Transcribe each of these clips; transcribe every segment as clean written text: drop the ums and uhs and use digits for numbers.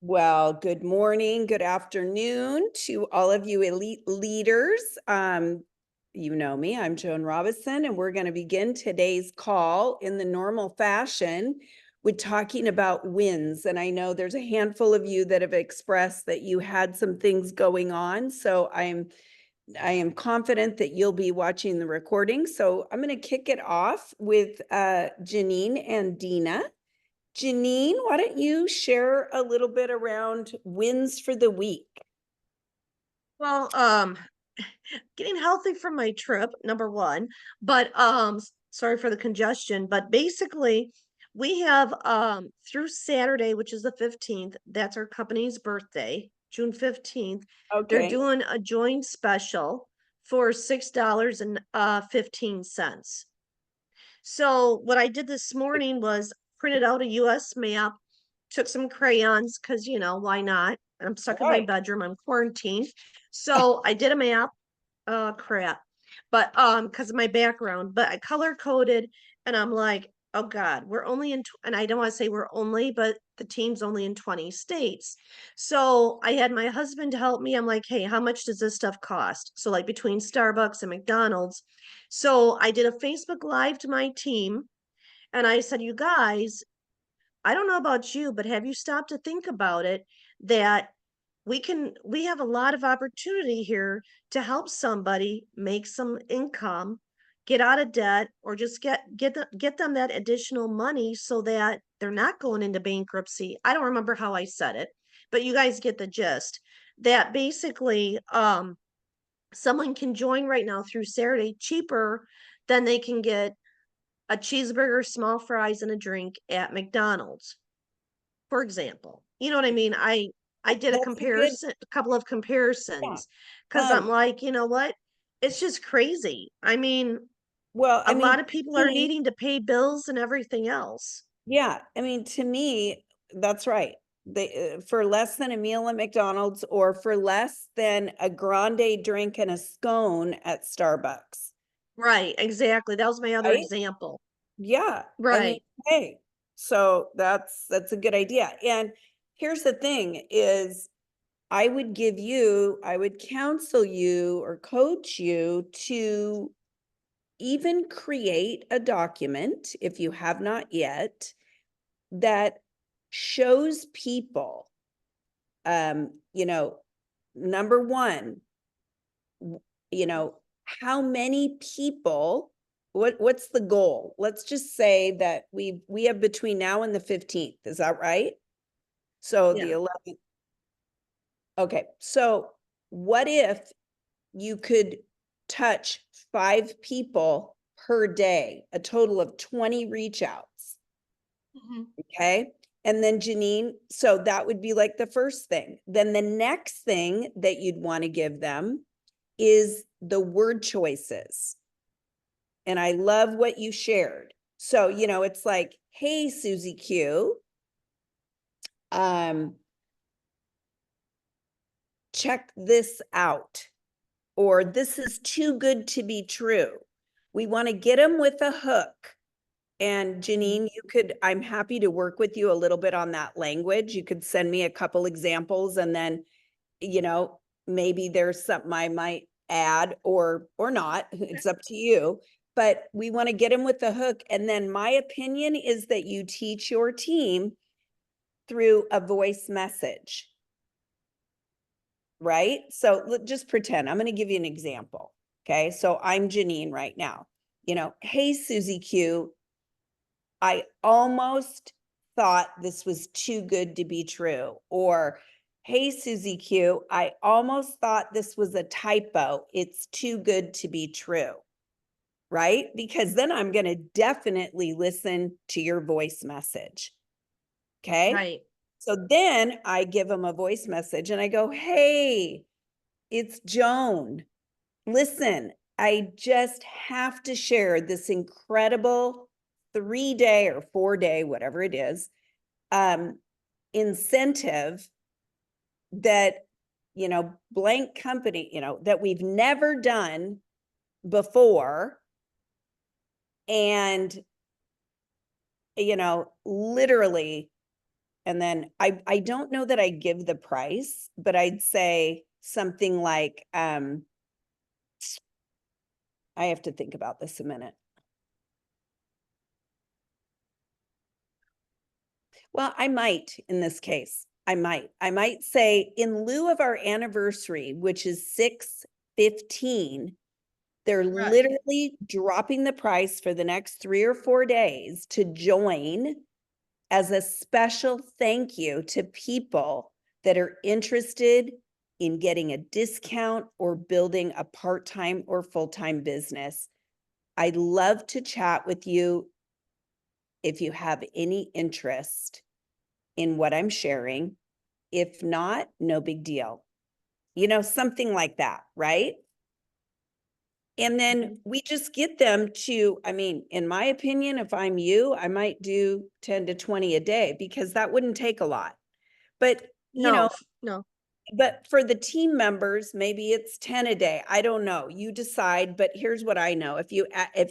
Well, good morning, good afternoon to all of you elite leaders. You know me, I'm Joan Robison, and we're going to begin today's call in the normal fashion with talking about wins. And I know there's a handful of you that have expressed that you had some things going on. So I am confident that you'll be watching the recording. So I'm going to kick it off with Janine and Dina. Janine, why don't you share a little bit around wins for the week? Well, getting healthy from my trip, number one, but sorry for the congestion, but basically we have through Saturday, which is the 15th, that's our company's birthday, June 15th, they're Okay. doing a joint special for $6 and 15 cents. So what I did this morning was printed out a US map, took some crayons because why not? I'm stuck in my Right. bedroom, I'm quarantined. So I did a map. Oh crap. But because of my background, but I color coded and I'm like, oh God, we're only in and I don't want to say we're only, but the team's only in 20 states. So I had my husband help me. I'm like, hey, how much does this stuff cost? So like between Starbucks and McDonald's. So I did a Facebook Live to my team and I said, you guys, I don't know about you, but have you stopped to think about it that we have a lot of opportunity here to help somebody make some income, get out of debt, or just get them that additional money so that they're not going into bankruptcy. I don't remember how I said it, but you guys get the gist. That basically someone can join right now through Saturday cheaper than they can get a cheeseburger, small fries, and a drink at McDonald's, for example. You know what I mean? I did That's a good, a couple of yeah. comparisons because I'm Um, like, you know what? It's just crazy. I mean, well, a I mean, lot to of people are me, needing to pay bills and everything else. yeah, I mean, to me, that's right. They for less than a meal at McDonald's or for less than a grande drink and a scone at Starbucks, Right, exactly. That was my other right? example. Yeah. I mean, Right. hey, so that's a good idea. And here's the thing is I would counsel you or coach you to even create a document, if you have not yet, that shows people, you know, number one, you know, how many people, what's the goal? Let's just say that we have between now and the 15th. Is that right? So the Yeah. 11th. Okay. So what if you could touch 5 people per day, a total of 20 reach outs? Mhm. Okay. And then Janine, so that would be like the first thing. Then the next thing that you'd want to give them is the word choices. And I love what you shared. So, it's like, hey, Susie Q, um, check this out. Or this is too good to be true. We want to get them with a hook. And Mhm. Janine, I'm happy to work with you a little bit on that language. You could send me a couple examples and then, you know, maybe there's something I might add or not. It's up to you. But we want to get them with the hook. And then my opinion is that you teach your team through a voice message, right? So just pretend. I'm going to give you an example. Okay. So I'm Janine right now. Hey, Susie Q, I almost thought this was too good to be true. Or, hey, Susie Q, I almost thought this was a typo. It's too good to be true. Right? Because then I'm going to definitely listen to your voice message. Okay. Right. So then I give them a voice message and I go, hey, it's Joan. Listen, I just have to share this incredible 3-day or 4-day, whatever it is, incentive that, blank company, that we've never done before. And, literally, And then I don't know that I give the price, but I'd say something like, I have to think about this a minute. Well, I might in this case. I might say in lieu of our anniversary, which is 6/15, they're Right. literally dropping the price for the next 3 or 4 days to join as a special thank you to people that are interested in getting a discount or building a part-time or full-time business. I'd love to chat with you if you have any interest in what I'm sharing. If not, no big deal. Something like that, right? And then Mhm. we just get them to, I mean, in my opinion, if I'm you, I might do 10 to 20 a day because that wouldn't take a lot. But, No, no. but for the team members, maybe it's 10 a day. I don't know. You decide, but here's what I know. If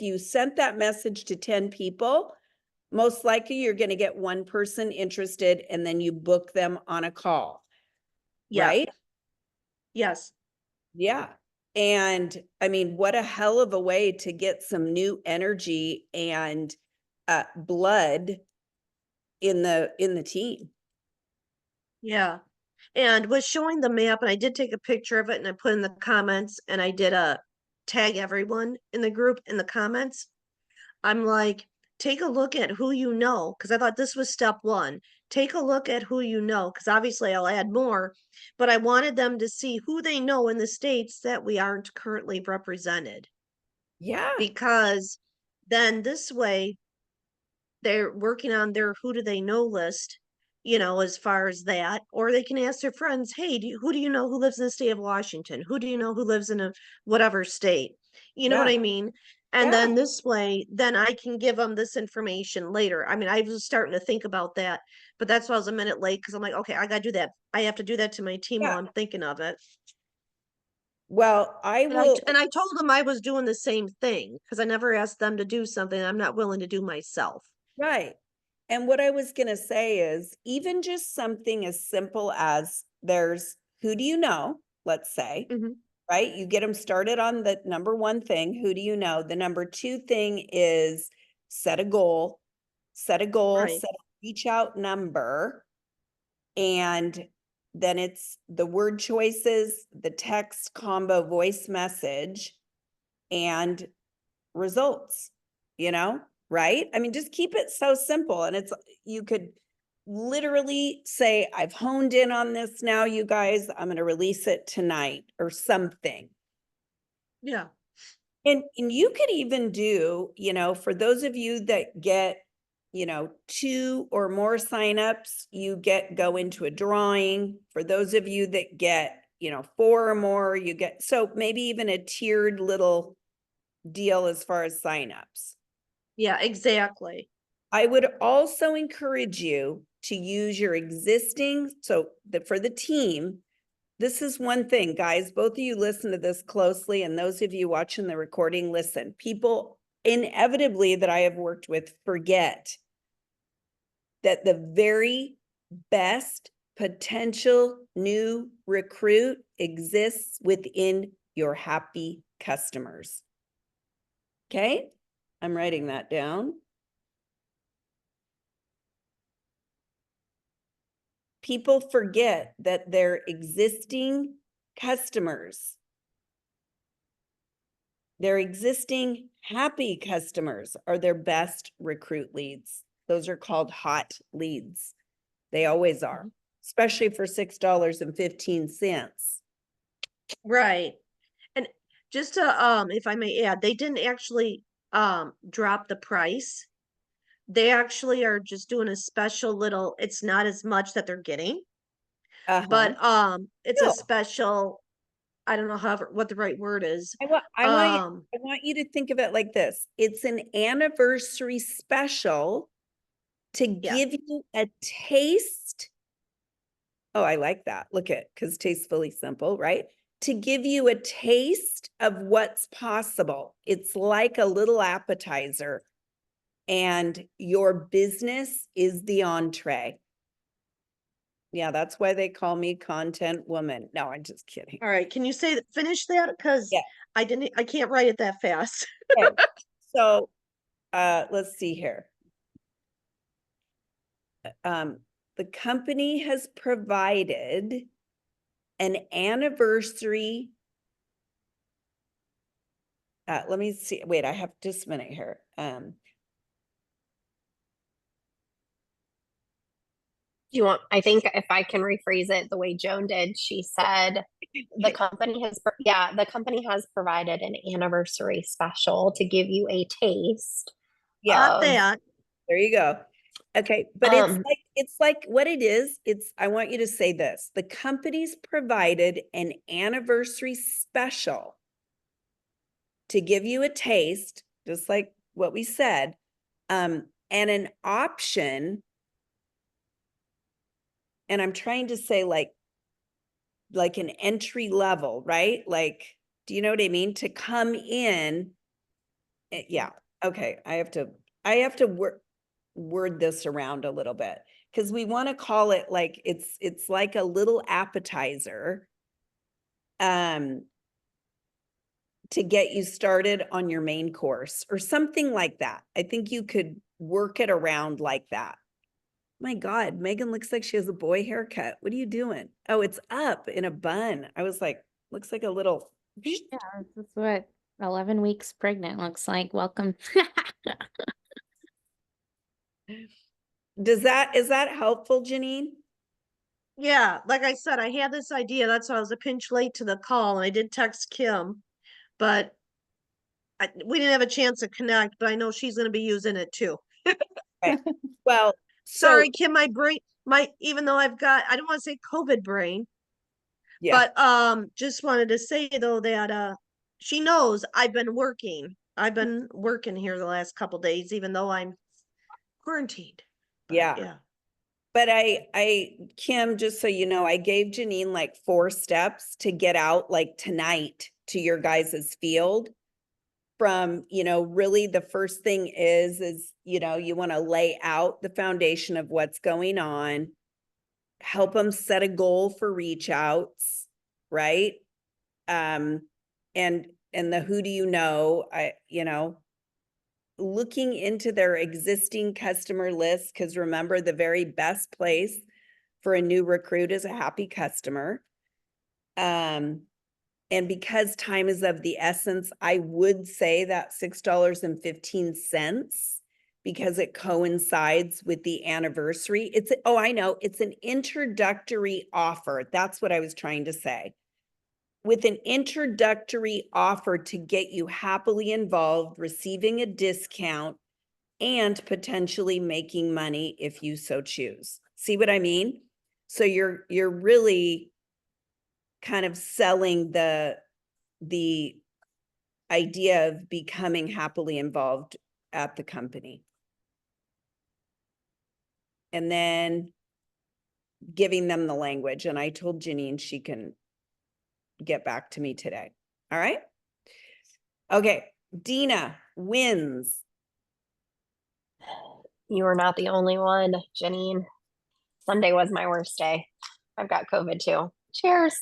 you sent that message to 10 people, most likely you're going to get one person interested and then you book them on a call, Yeah. right? Yes. Yeah. And I mean, what a hell of a way to get some new energy and blood in the team. Yeah. And was showing the map, and I did take a picture of it and I put in the comments, and I did a tag everyone in the group in the comments. I'm like, take a look at who you know, because I thought this was step one. Take a look at who you know, because obviously I'll add more, but I wanted them to see who they know in the states that we aren't currently represented. Yeah. Because then this way they're working on their who do they know list, as far as that, or they can ask their friends, hey, who do you know who lives in the state of Washington? Who do you know who lives in a whatever state? You know what Yeah. I mean? And Yeah. then this way, then I can give them this information later. I mean, I was starting to think about that, but that's why I was a minute late because I'm like, okay, I got to do that. I have to do that to my team Yeah. while I'm thinking of it. Well, I And I will, and I told them I was doing the same thing because I never asked them to do something I'm not willing to do myself. right. And what I was going to say is even just something as simple as there's who do you know, let's say, Hmm. right? You get them started on the number one thing, who do you know? The number two thing is set a goal, set a goal, Right. set a reach out number, and then it's the word choices, the text combo voice message, and results, you know, right? I mean, just keep it so simple. And you could literally say, I've honed in on this now, you guys, I'm going to release it tonight or something. Yeah. And you could even do, for those of you that get, 2 or more signups, you go into a drawing. For those of you that get, 4 or more, you get, so maybe even a tiered little deal as far as signups. Yeah, exactly. I would also encourage you to use your existing, for the team, this is one thing, guys, both of you listen to this closely, and those of you watching the recording, listen. People inevitably that I have worked with forget that the very best potential new recruit exists within your happy customers. Okay, I'm writing that down. People forget that their existing customers, their existing happy customers are their best recruit leads. Those are called hot leads. They always are, Mhm. especially for $6.15. Right. And just to if I may add, they didn't actually drop the price. They actually are just doing a special little, it's not as much that they're getting, Uh-huh. but it's a Still, special, I don't know what the right word is. I want you to think of it like this. It's an anniversary special to Yeah. give you a taste. Oh, I like that. Look at, because tastefully simple, right? To give you a taste of what's possible. It's like a little appetizer, and your business is the entree. Yeah, that's why they call me content woman. No, I'm just kidding. All right, can you finish that? Because Yeah. I can't write it that fast. Okay. So, let's see here. The company has provided an anniversary. Let me see. Wait, I have just a minute here. Do you want, I think if I can rephrase it the way Joan did, she said the company has, the company has provided an anniversary special to give you a taste Yeah, of, That. there you go. Okay, but it's like what it is. I want you to say this. The company's provided an anniversary special to give you a taste, just like what we said, and an option. And I'm trying to say like an entry level, right? Like, do you know what I mean? To come in. Yeah. Okay. I have to word this around a little bit because we want to call it like it's like a little appetizer to get you started on your main course or something like that. I think you could work it around like that. My God, Megan looks like she has a boy haircut. What are you doing? Oh, it's up in a bun. I was like, looks like a little. Yeah, this is what 11 weeks pregnant looks like. Welcome. Is that helpful, Janine? Yeah, like I said, I had this idea. That's why I was a pinch late to the call, and I did text Kim, but we didn't have a chance to connect. But I know she's going to be using it too. Okay. Well, Sorry, Kim, my brain, even though I don't want to say COVID brain, yeah. but just wanted to say though that she knows I've been working. I've been working here the last couple days, even though I'm quarantined. But, Yeah. yeah. But Kim, just so you know, I gave Janine like 4 steps to get out like tonight to your guys's field. From, really the first thing is, you want to lay out the foundation of what's going on, help them set a goal for reach outs, right? And the who do you know, looking into their existing customer list, because remember, the very best place for a new recruit is a happy customer. And because time is of the essence, I would say that $6.15, because it coincides with the anniversary. I know, it's an introductory offer. That's what I was trying to say. With an introductory offer to get you happily involved, receiving a discount, and potentially making money if you so choose. See what I mean? So you're really kind of selling the idea of becoming happily involved at the company. And then giving them the language. And I told Janine she can get back to me today. All right. Okay. Dina wins. you are not the only one, Janine. Sunday was my worst day. I've got COVID too. Cheers.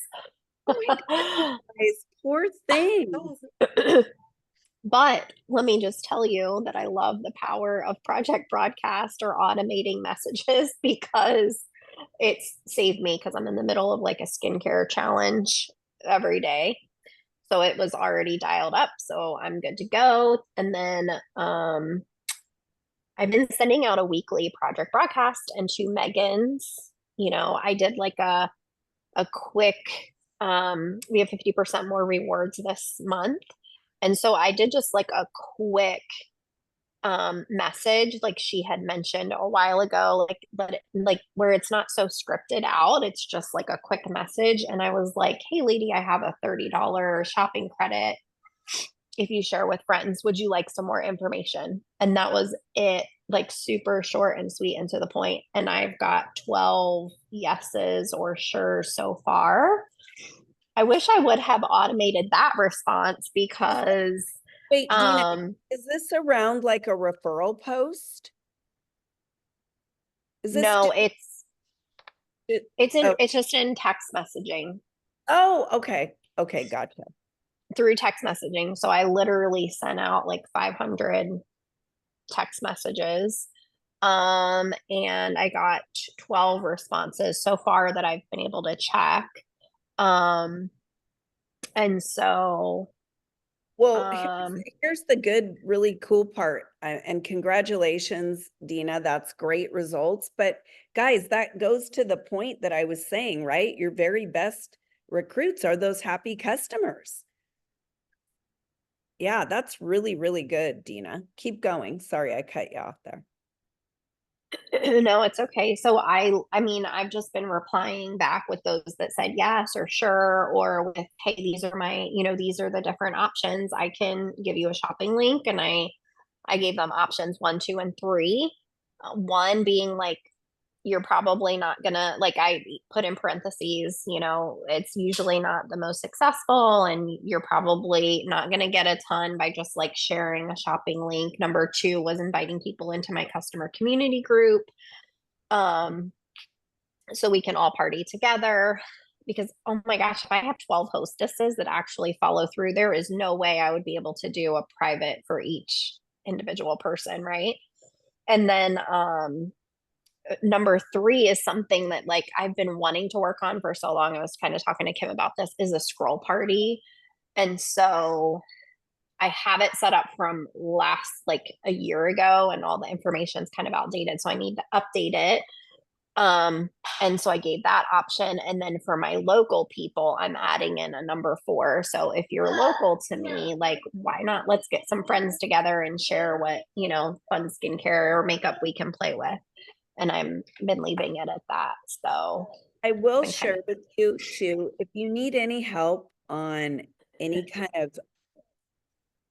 Oh my God, guys, poor thing. But let me just tell you that I love the power of project broadcast or automating messages because it's saved me because I'm in the middle of like a skincare challenge every day. So it was already dialed up. So I'm good to go. And then I've been sending out a weekly project broadcast and to Megan's, I did like a quick we have 50% more rewards this month. And so I did just like a quick message like she had mentioned a while ago, like where it's not so scripted out, it's just like a quick message. And I was like, hey lady, I have a $30 shopping credit if you share with friends, would you like some more information? And that was it, like super short and sweet and to the point. And I've got 12 yeses or sure so far. I wish I would have automated that response because Wait, Dina, is this around like a referral post? no, Oh, it's just in text messaging, oh, okay. Okay, gotcha. through text messaging. So I literally sent out like 500 text messages. And I got 12 responses so far that I've been able to check. Um, and so, Well, um, here's the good, really cool part. And congratulations, Dina. That's great results. But guys, that goes to the point that I was saying, right? Your very best recruits are those happy customers. Yeah, that's really, really good, Dina. Keep going. Sorry, I cut you off there. no, it's okay. So I mean, I've just been replying back with those that said yes or sure, or with, hey, these are my, these are the different options. I can give you a shopping link. And I gave them options 1, 2, and 3. One being like, you're probably not gonna, like, I put in parentheses, it's usually not the most successful, and you're probably not gonna get a ton by just like sharing a shopping link. Number 2 was inviting people into my customer community group, so we can all party together. Because oh my gosh, if I have 12 hostesses that actually follow through, there is no way I would be able to do a private for each individual person, right? And then number 3 is something that like I've been wanting to work on for so long. I was kind of talking to Kim about this, is a scroll party. And so I have it set up from last like a year ago, and all the information's kind of outdated. So I need to update it. And so I gave that option. And then for my local people, I'm adding in a number 4. So if you're local to me, like, why not? Let's get some friends together and share what, fun skincare or makeup we can play with. And I'm been leaving it at that. So I will been share kind with you too, if you need any help on any kind of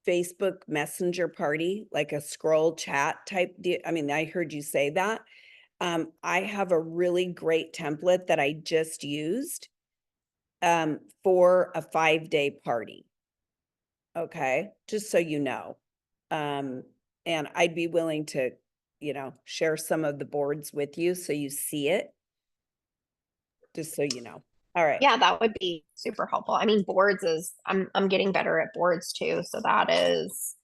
Facebook Messenger party, like a scroll chat type deal. I mean, I heard you say that. I have a really great template that I just used for a 5-day party. Okay, just so you know. And I'd be willing to, share some of the boards with you so you see it. Just so you know. All right. yeah, that would be super helpful. I mean, boards is I'm getting better at boards too. So that is,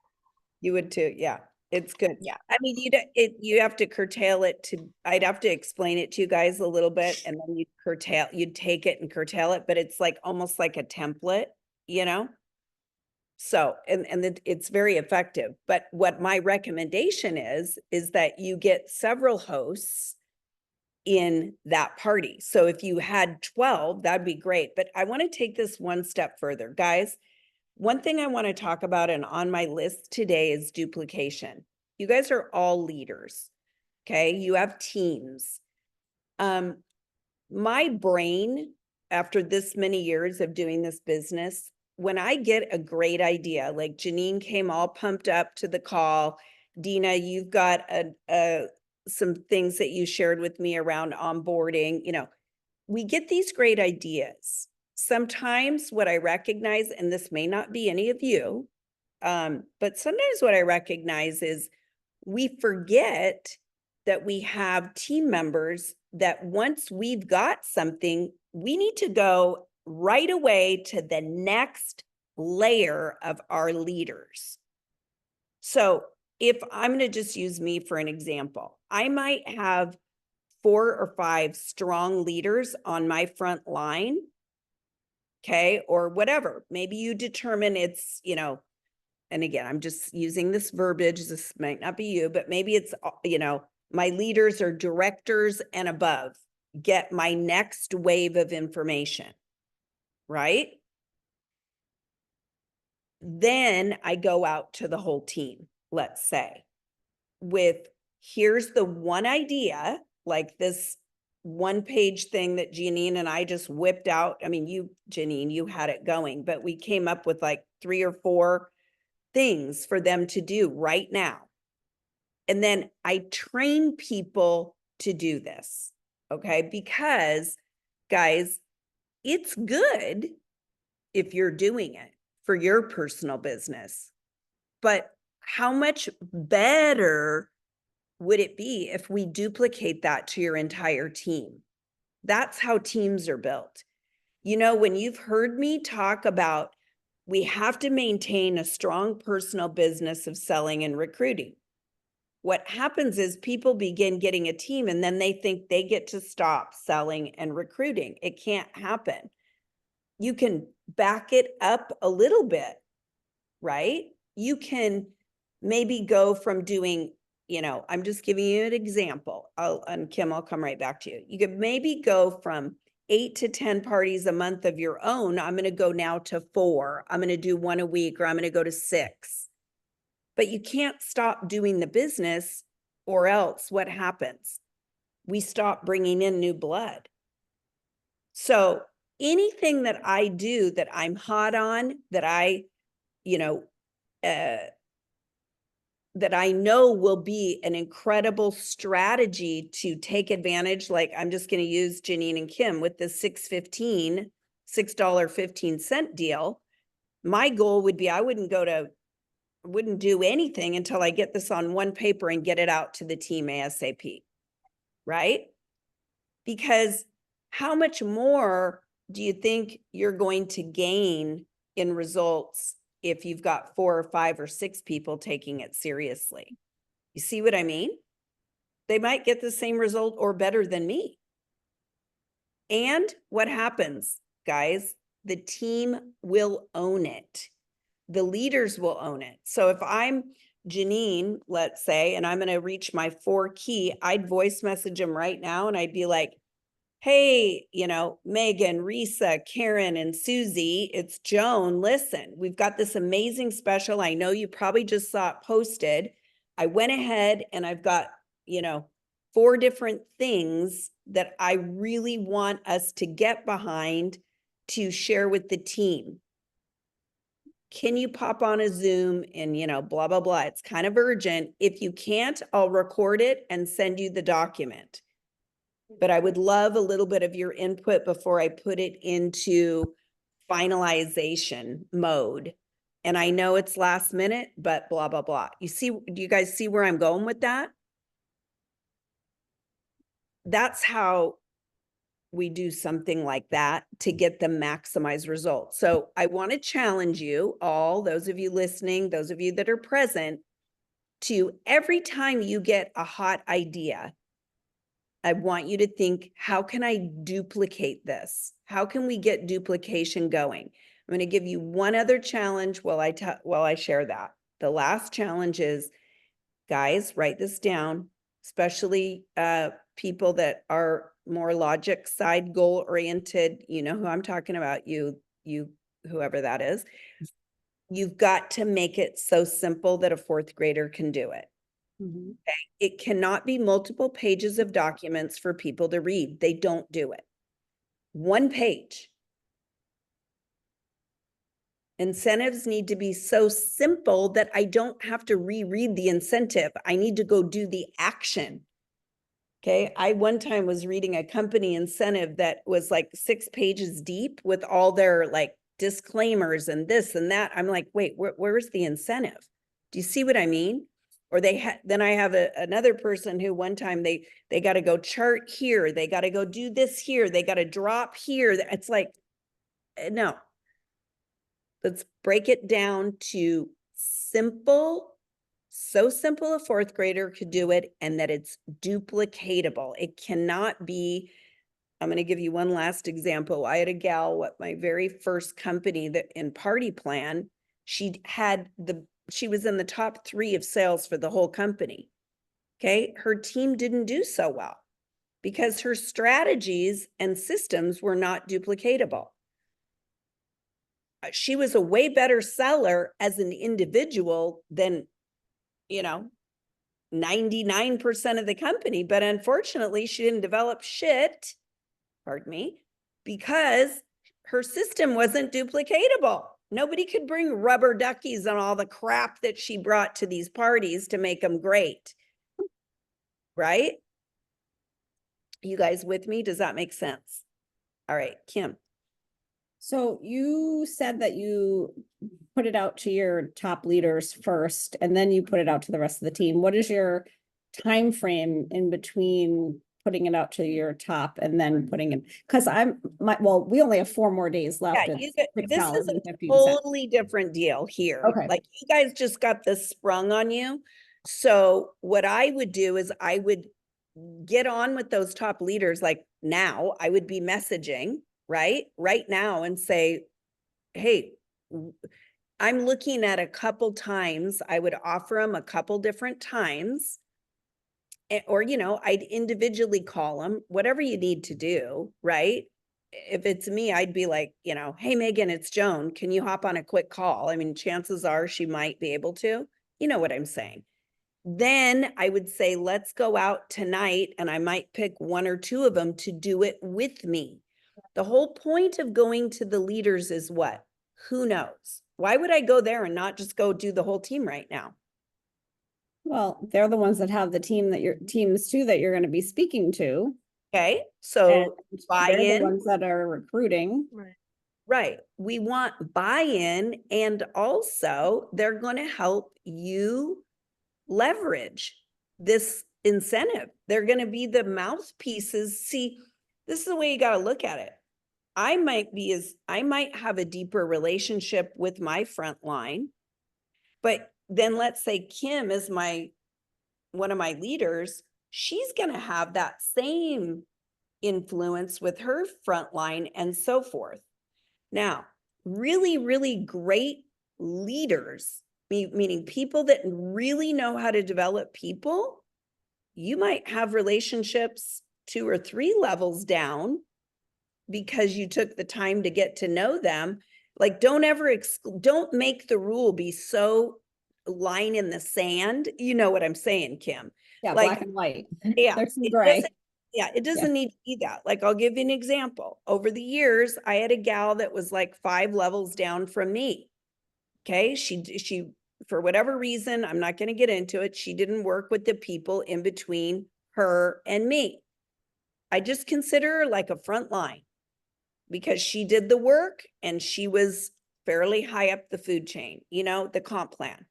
You would too. Yeah, it's good. yeah. I mean, you have to curtail it to, I'd have to explain it to you guys a little bit, and then you'd take it and curtail it, but it's like almost like a template, you know? So, and it's very effective. But what my recommendation is that you get several hosts in that party. So if you had 12, that'd be great. But I want to take this one step further. Guys, one thing I want to talk about and on my list today is duplication. You guys are all leaders. Okay. You have teams. My brain, after this many years of doing this business, when I get a great idea, like Janine came all pumped up to the call, Dina, you've got some things that you shared with me around onboarding, we get these great ideas. Sometimes what I recognize, and this may not be any of you, but sometimes what I recognize is we forget that we have team members that once we've got something, we need to go right away to the next layer of our leaders. So if I'm going to just use me for an example, I might have 4 or 5 strong leaders on my front line. Okay. Or whatever. Maybe you determine it's, and again, I'm just using this verbiage. This might not be you, but maybe it's, my leaders are directors and above. Get my next wave of information, right? Then I go out to the whole team, let's say, with here's the one idea, like this 1-page thing that Janine and I just whipped out. I mean, Janine, you had it going, but we came up with like 3 or 4 things for them to do right now. And then I train people to do this, okay? Because guys, it's good if you're doing it for your personal business, but how much better would it be if we duplicate that to your entire team? That's how teams are built. You know, when you've heard me talk about, we have to maintain a strong personal business of selling and recruiting. What happens is people begin getting a team and then they think they get to stop selling and recruiting. It can't happen. You can back it up a little bit, right? You can maybe go from doing, you know, I'm just giving you an example. And Kim, I'll come right back to you. You could maybe go from 8 to 10 parties a month of your own. I'm going to go now to 4. I'm going to do 1 a week, or I'm going to go to 6. But you can't stop doing the business, or else what happens? We stop bringing in new blood. So anything that I do that I'm hot on, that I, you know, that I know will be an incredible strategy to take advantage. Like, I'm just going to use Janine and Kim with the $6.15 deal. My goal would be, I wouldn't do anything until I get this on one paper and get it out to the team ASAP, right? Because how much more do you think you're going to gain in results if you've got 4 or 5 or 6 people taking it seriously? You see what I mean? They might get the same result or better than me. And what happens, guys? The team will own it. The leaders will own it. So if I'm Janine, let's say, and I'm going to reach my 4 key, I'd voice message them right now. And I'd be like, hey, you know, Megan, Risa, Karen, and Susie, it's Joan. Listen, we've got this amazing special. I know you probably just saw it posted. I went ahead and I've got, you know, 4 different things that I really want us to get behind to share with the team. Can you pop on a Zoom and, you know, blah, blah, blah. It's kind of urgent. If you can't, I'll record it and send you the document. But I would love a little bit of your input before I put it into finalization mode. And I know it's last minute, but blah, blah, blah. You see, do you guys see where I'm going with that? That's how we do something like that to get the maximized results. So I want to challenge you all, those of you listening, those of you that are present, to every time you get a hot idea, I want you to think, how can I duplicate this? How can we get duplication going? I'm going to give you one other challenge while I share that. The last challenge is, guys, write this down, especially people that are more logic side goal oriented. You know who I'm talking about, you, whoever that is. You've got to make it so simple that a 4th grader can do it. Okay? It cannot be multiple pages of documents for people to read. They don't do it. 1 page. Incentives need to be so simple that I don't have to reread the incentive. I need to go do the action. Okay. I one time was reading a company incentive that was like 6 pages deep with all their like disclaimers and this and that. I'm like, wait, where's the incentive? Do you see what I mean? Or then I have another person who one time they got to go chart here. They got to go do this here. They got to drop here. It's like, no. Let's break it down to simple, so simple a 4th grader could do it, and that it's duplicatable. It cannot be. I'm going to give you one last example. I had a gal, my very first company that in Party Plan, she was in the top 3 of sales for the whole company. Okay. Her team didn't do so well because her strategies and systems were not duplicatable. She was a way better seller as an individual than, 99% of the company. But unfortunately, she didn't develop shit, pardon me, because her system wasn't duplicatable. Nobody could bring rubber duckies and all the crap that she brought to these parties to make them great. Right? You guys with me? Does that make sense? All right, Kim. So you said that you put it out to your top leaders first, and then you put it out to the rest of the team. What is your time frame in between putting it out to your top and then putting it, because we only have 4 more days left. Yeah, It's this is a $6.50. totally different deal here. Okay. Like you guys just got this sprung on you. So what I would do is I would get on with those top leaders. Like now I would be messaging right now and say, hey, I'm looking at a couple times. I would offer them a couple different times. Or, I'd individually call them, whatever you need to do, right? If it's me, I'd be like, hey, Megan, it's Joan. Can you hop on a quick call? I mean, chances are she might be able to. You know what I'm saying? Then I would say, let's go out tonight, and I might pick 1 or 2 of them to do it with me. The whole point of going to the leaders is what? Who knows? Why would I go there and not just go do the whole team right now? Well, they're the ones that have the teams too that you're going to be speaking to. Okay, so And buy they're the in. ones that are recruiting. Right. Right. We want buy-in, and also they're going to help you leverage this incentive. They're going to be the mouthpieces. See, this is the way you got to look at it. I might have a deeper relationship with my front line, but then let's say Kim is one of my leaders. She's going to have that same influence with her front line and so forth. Now, really, really great leaders, meaning people that really know how to develop people, you might have relationships 2 or 3 levels down because you took the time to get to know them. Like, don't make the rule be so line in the sand. You know what I'm saying, Kim? Yeah, Like, black and white. yeah, There's some it gray. doesn't- Yeah, it doesn't need to be that. Like, I'll give you an example. Over the years, I had a gal that was like 5 levels down from me. Okay, she for whatever reason, I'm not going to get into it, she didn't work with the people in between her and me. I just consider her like a front line because she did the work and she was fairly high up the food chain, the comp plan.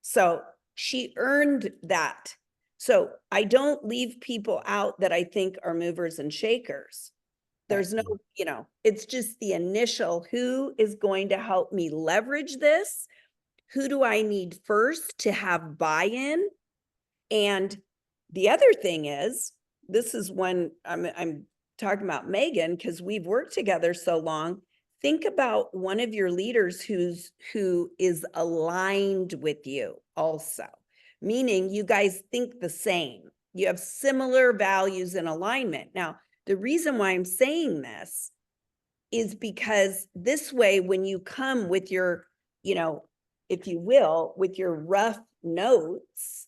So she earned that. So I don't leave people out that I think are movers and shakers. There's no, it's just the initial, who is going to help me leverage this? Who do I need first to have buy-in? And the other thing is, this is when I'm talking about Megan, because we've worked together so long. Think about one of your leaders who is aligned with you also, meaning you guys think the same. You have similar values and alignment. Now, the reason why I'm saying this is because this way, when you come with your, if you will, with your rough notes,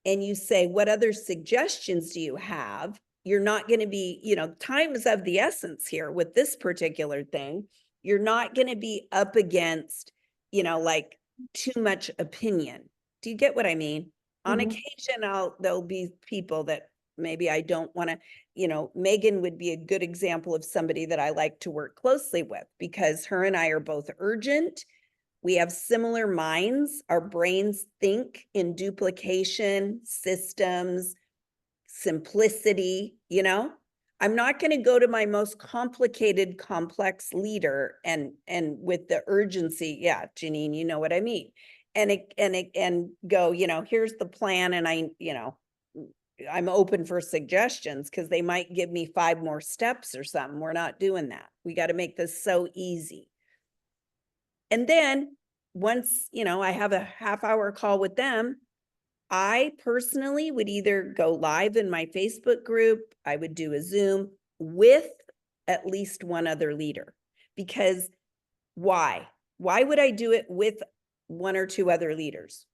and you say, what other suggestions do you have? You're not going to be, time is of the essence here with this particular thing. You're not going to be up against, like too much opinion. Do you get what I mean? On occasion, there'll be people that maybe I don't want to, Megan would be a good example of somebody that I like to work closely with because her and I are both urgent. We have similar minds. Our brains think in duplication, systems, simplicity, I'm not going to go to my most complicated, complex leader and with the urgency. Yeah, Janine, you know what I mean? And go, here's the plan. And I'm open for suggestions because they might give me 5 more steps or something. We're not doing that. We got to make this so easy. And then once, I have a half-hour call with them, I personally would either go live in my Facebook group, I would do a Zoom with at least 1 other leader. Because why? Why would I do it with 1 or 2 other leaders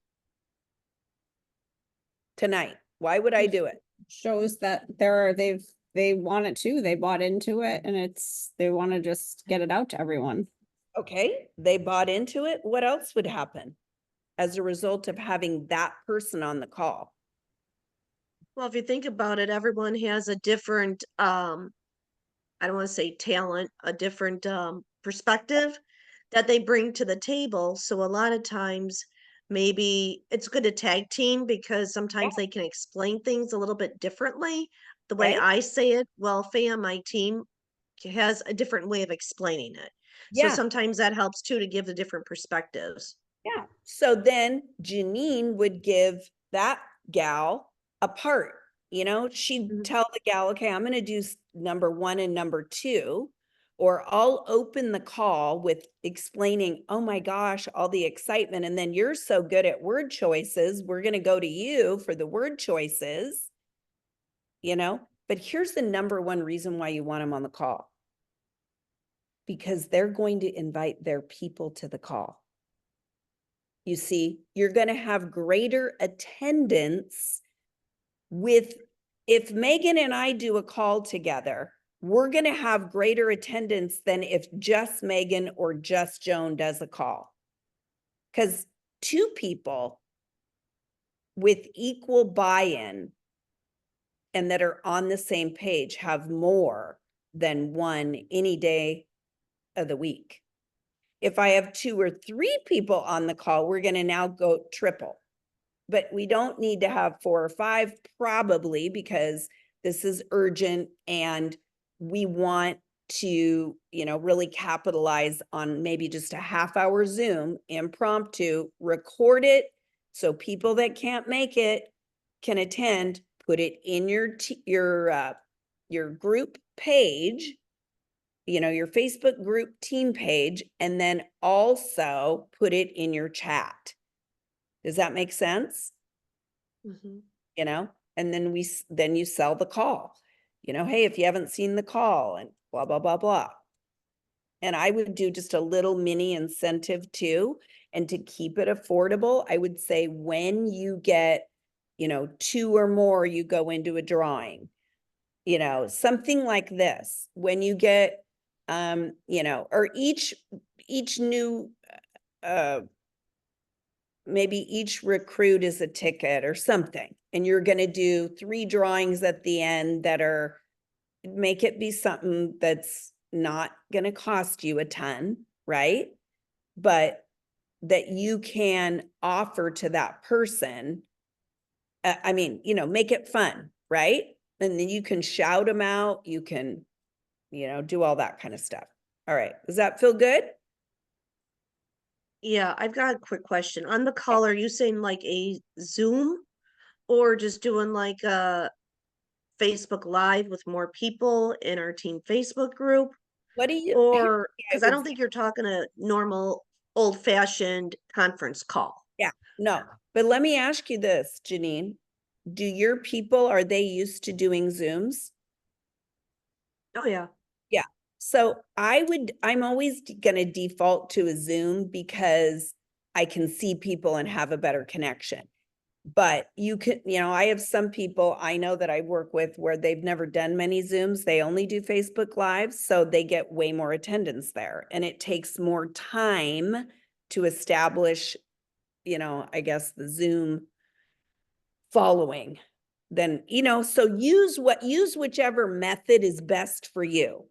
tonight? Why would I do it? Shows that they want it too. They bought into it and they want to just get it out to everyone. Okay, they bought into it. What else would happen as a result of having that person on the call? Well, if you think about it, everyone has a different, I don't want to say talent, a different perspective that they bring to the table. So a lot of times, maybe it's good to tag team because sometimes they can explain things a little bit differently. the way Right? I say it, well, Faye on my team has a different way of explaining it. So Yeah. sometimes that helps too, to give the different perspectives. Yeah. So then Janine would give that gal a part, you know, she'd Mhm. tell the gal, okay, I'm going to do number 1 and number 2, or I'll open the call with explaining, oh my gosh, all the excitement. And then you're so good at word choices. We're going to go to you for the word choices, you know, but here's the number one reason why you want them on the call. Because they're going to invite their people to the call. You see, you're going to have greater attendance with, if Megan and I do a call together, we're going to have greater attendance than if just Megan or just Joan does a call. Because 2 people with equal buy-in and that are on the same page have more than 1 any day of the week. If I have 2 or 3 people on the call, we're going to now go triple. But we don't need to have 4 or 5 probably, because this is urgent and we want to, you know, really capitalize on maybe just a half-hour Zoom, impromptu, record it so people that can't make it can attend, put it in your group page, you know, your Facebook group team page, and then also put it in your chat. Does that make sense? Mhm. You know, and then then you sell the call, you know, hey, if you haven't seen the call and blah, blah, blah, blah. And I would do just a little mini incentive too. And to keep it affordable, I would say when you get, you know, 2 or more, you go into a drawing, you know, something like this. When you get, you know, or each new, maybe each recruit is a ticket or something, and you're going to do 3 drawings at the end that are, make it be something that's not going to cost you a ton, right? But that you can offer to that person. I mean, you know, make it fun, right? And then you can shout them out, you can, you know, do all that kind of stuff. All right. Does that feel good? Yeah, I've got a quick question. On the call, are you saying like a Zoom or just doing like a Facebook Live with more people in our team Facebook group? What do you, Or I because I would don't think you're talking a normal old-fashioned conference call. Yeah, no, but let me ask you this, Janine. Do your people, are they used to doing Zooms? Oh, yeah. Yeah, so I'm always gonna default to a Zoom because I can see people and have a better connection. But you can, you know, I have some people I know that I work with where they've never done many Zooms. They only do Facebook Lives, so they get way more attendance there. And it takes more time to establish, you know, I guess the Zoom following than, you know, so use whichever method is best for you.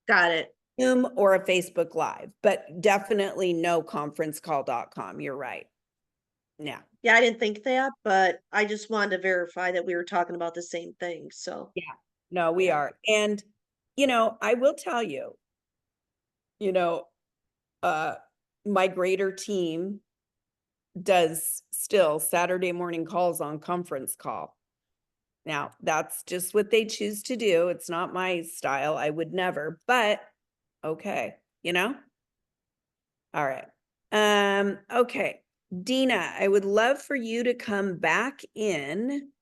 Got it. Zoom or a Facebook Live, but definitely no conferencecall.com. You're right. Yeah. Yeah, I didn't think that, but I just wanted to verify that we were talking about the same thing. So, Yeah. No, we Yeah. are. And, you know, I will tell you, you know, uh, my greater team does still Saturday morning calls on conference call. Now, that's just what they choose to do. It's not my style. I would never, but okay, you know? All right. Okay. Dina, I would love for you to come back in.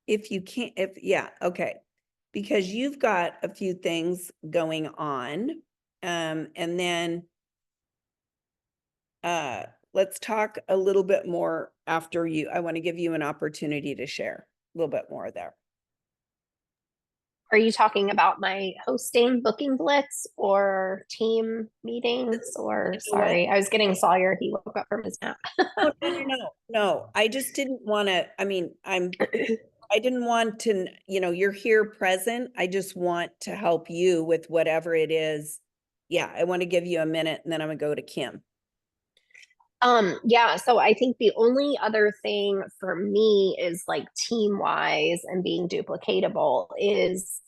If you can't, yeah, okay. Because you've got a few things going on. And then let's talk a little bit more after you. I want to give you an opportunity to share a little bit more there. Are you talking about my hosting booking blitz or team meetings or You know what? sorry, I was getting Sawyer. He woke up from his nap. No. I just didn't want to, I mean, I didn't want to, you know, you're here present. I just want to help you with whatever it is. Yeah, I want to give you a minute and then I'm gonna go to Kim. Yeah, so I think the only other thing for me is like team wise and being duplicatable is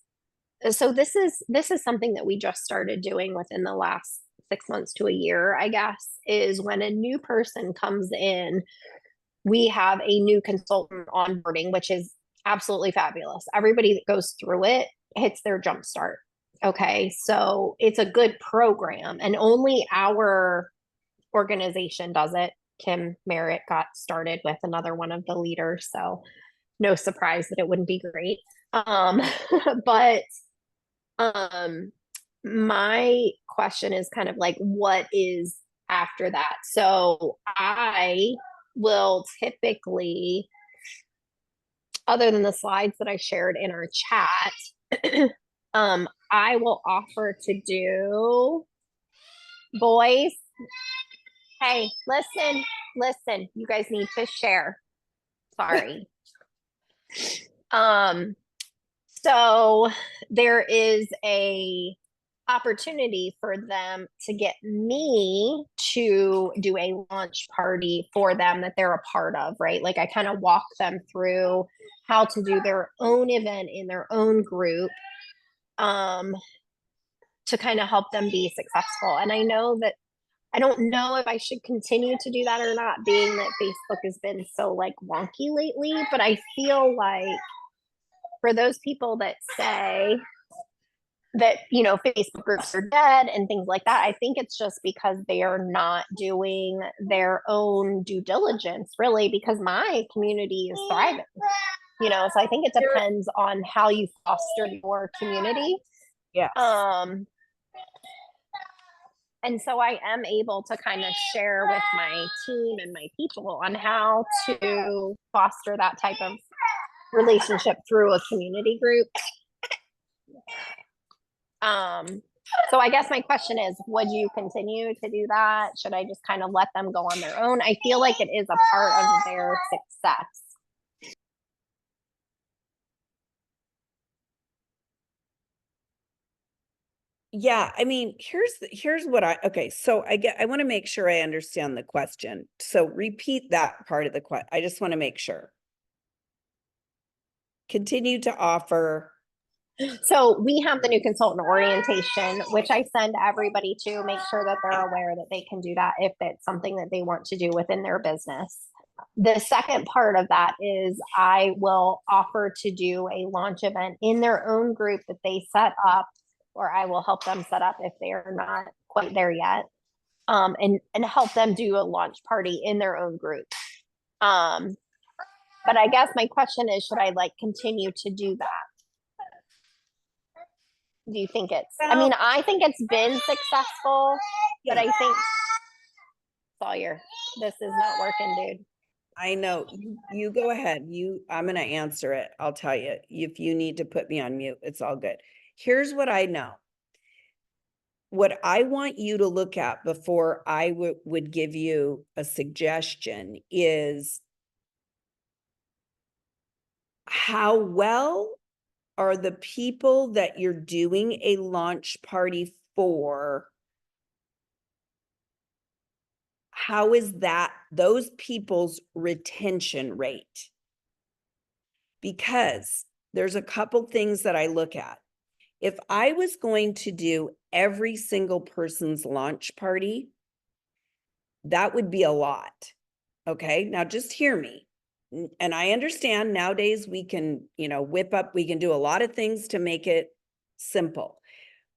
so this is something that we just started doing within the last 6 months to a year, I guess, is when a new person comes in, we have a new consultant onboarding, which is absolutely fabulous. Everybody that goes through it hits their jump start. Okay, so it's a good program, and only our organization does it. Kim Merritt got started with another one of the leaders, so no surprise that it wouldn't be great. But my question is kind of like, what is after that? So I will typically, other than the slides that I shared in our chat, I will offer to do, boys, hey, listen, you guys need to share. Sorry. So there is a opportunity for them to get me to do a launch party for them that they're a part of, right? Like I kind of walk them through how to do their own event in their own group, to kind of help them be successful. And I know that I don't know if I should continue to do that or not, being that Facebook has been so like wonky lately, but I feel like for those people that say that, Facebook groups are dead and things like that, I think it's just because they are not doing their own due diligence, really, because my community is thriving. So I think it depends on how you foster your community. Yes. And so I am able to kind of share with my team and my people on how to foster that type of relationship through a community group. So I guess my question is, would you continue to do that? Should I just kind of let them go on their own? I feel like it is a part of their success. Yeah, I mean, here's what okay, so I want to make sure I understand the question. So repeat that part of the question. I just want to make sure. Continue to offer. So we have the new consultant orientation, which I send everybody to make sure that they're aware that they can do that if it's something that they want to do within their business. The second part of that is I will offer to do a launch event in their own group that they set up, or I will help them set up if they are not quite there yet, and help them do a launch party in their own group. But I guess my question is, should I like continue to do that? Do you think I think it's been successful, but I think Sawyer, this is not working, dude. I know, you go ahead. I'm going to answer it. I'll tell you, if you need to put me on mute, it's all good. Here's what I know. What I want you to look at before I would give you a suggestion is how well are the people that you're doing a launch party for? How is those people's retention rate? Because there's a couple things that I look at. If I was going to do every single person's launch party, that would be a lot. Okay, now just hear me. And I understand nowadays we can, we can do a lot of things to make it simple.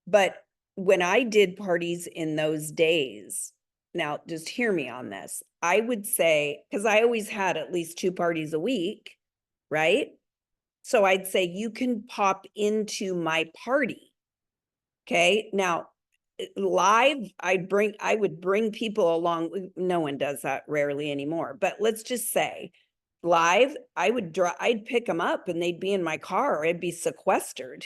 But when I did parties in those days, now just hear me on this, I would say, because I always had at least 2 parties a week, right? So I'd say you can pop into my party. Okay, now live, I would bring people along. No one does that rarely anymore, but let's just say live, I'd pick them up and they'd be in my car, or I'd be sequestered,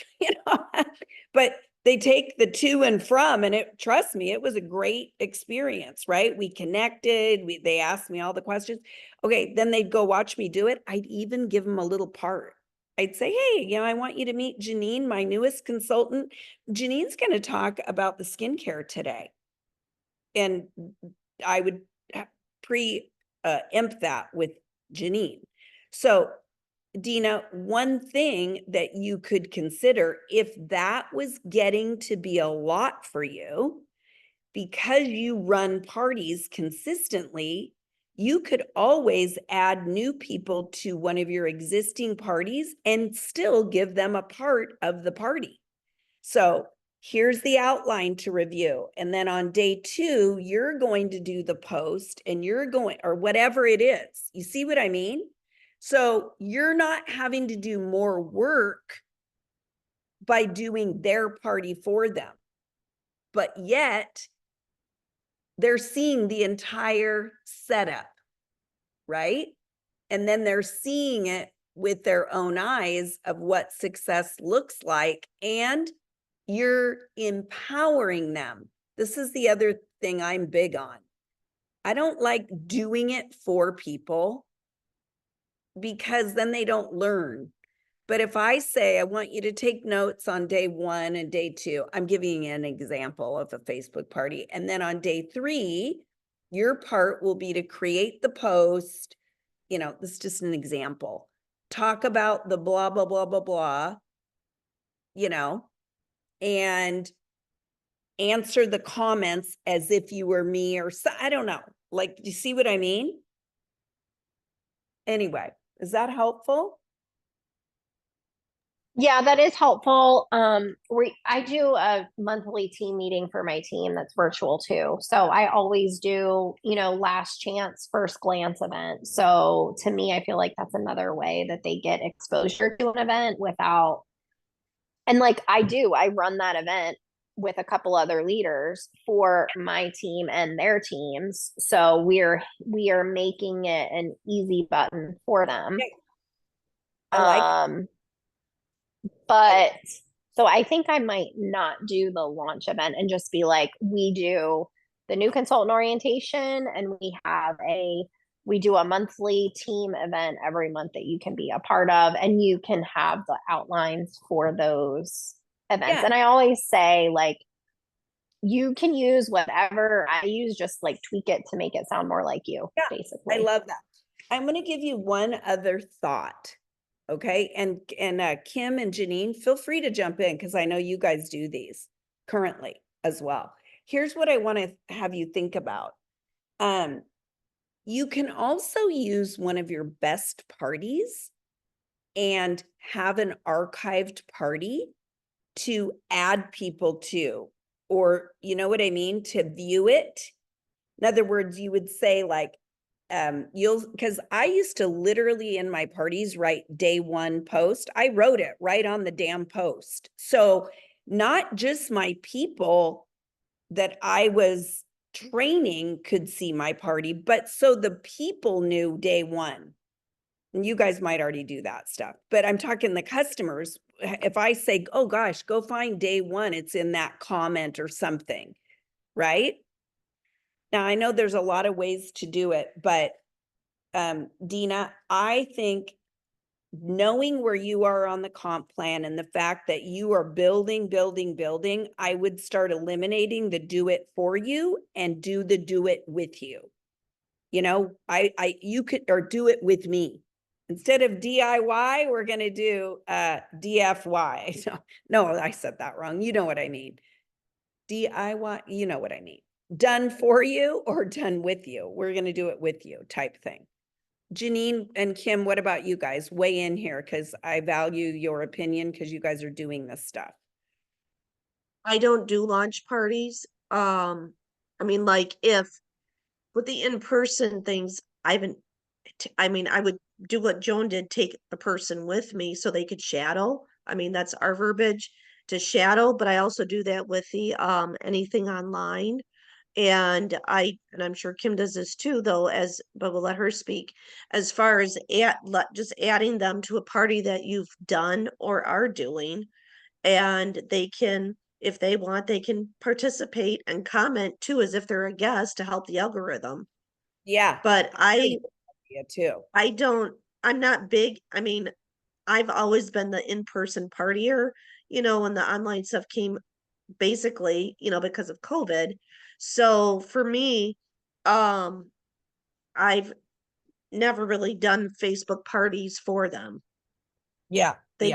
but they take the to and from, and trust me, it was a great experience, right? We connected, they asked me all the questions. Okay, then they'd go watch me do it. I'd even give them a little part. I'd say, hey, I want you to meet Janine, my newest consultant. Janine's going to talk about the skincare today. And I would empt that with Janine. So Dina, one thing that you could consider, if that was getting to be a lot for you, because you run parties consistently, you could always add new people to one of your existing parties and still give them a part of the party. So here's the outline to review. And then on day 2, you're going to do the post and you're going, or whatever it is. You see what I mean? So you're not having to do more work by doing their party for them, but yet they're seeing the entire setup, right? And then they're seeing it with their own eyes of what success looks like, and you're empowering them. This is the other thing I'm big on. I don't like doing it for people because then they don't learn. But if I say, I want you to take notes on day 1 and day 2, I'm giving you an example of a Facebook party. And then on day 3, your part will be to create the post. You know, this is just an example. Talk about the blah, blah, blah, blah, blah, you know, and answer the comments as if you were me or so, I don't know. Like, do you see what I mean? Anyway, is that helpful? Yeah, that is helpful. I do a monthly team meeting for my team that's virtual too. So I always do, last chance, first glance event. So to me, I feel like that's another way that they get exposure to an event without, and like I run that event with a couple other leaders for my team and their teams. So we are making it an easy button for them. Okay. I like it. But so I think I might not do the launch event and just be like, we do the new consultant orientation and we do a monthly team event every month that you can be a part of, and you can have the outlines for those events. Yeah. And I always say, like, you can use whatever I use, just like tweak it to make it sound more like you, Yeah, basically. I love that. I'm going to give you one other thought. Okay. And Kim and Janine, feel free to jump in because I know you guys do these currently as well. Here's what I want to have you think about. You can also use one of your best parties and have an archived party to add people to, or you know what I mean, to view it. In other words, you would say like, because I used to literally in my parties write day 1 post. I wrote it right on the damn post. So not just my people that I was training could see my party, but so the people knew day 1. And you guys might already do that stuff, but I'm talking the customers. If I say, oh gosh, go find day 1, it's in that comment or something, right? Now, I know there's a lot of ways to do it, but Dina, I think knowing where you are on the comp plan and the fact that you are building, I would start eliminating the do it for you and do it with you. You know, you could, or do it with me. Instead of DIY, we're going to do DFY. No, I said that wrong. You know what I mean. DIY, you know what I mean. Done for you or done with you. We're going to do it with you type thing. Janine and Kim, what about you guys? Weigh in here because I value your opinion because you guys are doing this stuff. I don't do launch parties. I mean, like if with the in-person things, I would do what Joan did, take the person with me so they could shadow. I mean, that's our verbiage, to shadow, but I also do that with the anything online. And I'm sure Kim does this too, though, but we'll let her speak. As far as just adding them to a party that you've done or are doing, and they can, if they want, they can participate and comment too, as if they're a guest, to help the algorithm. Yeah. But Yeah, too. I'm not big. I mean, I've always been the in-person partier, when the online stuff came, basically, because of COVID. So for me, I've never really done Facebook parties for them. Yeah, They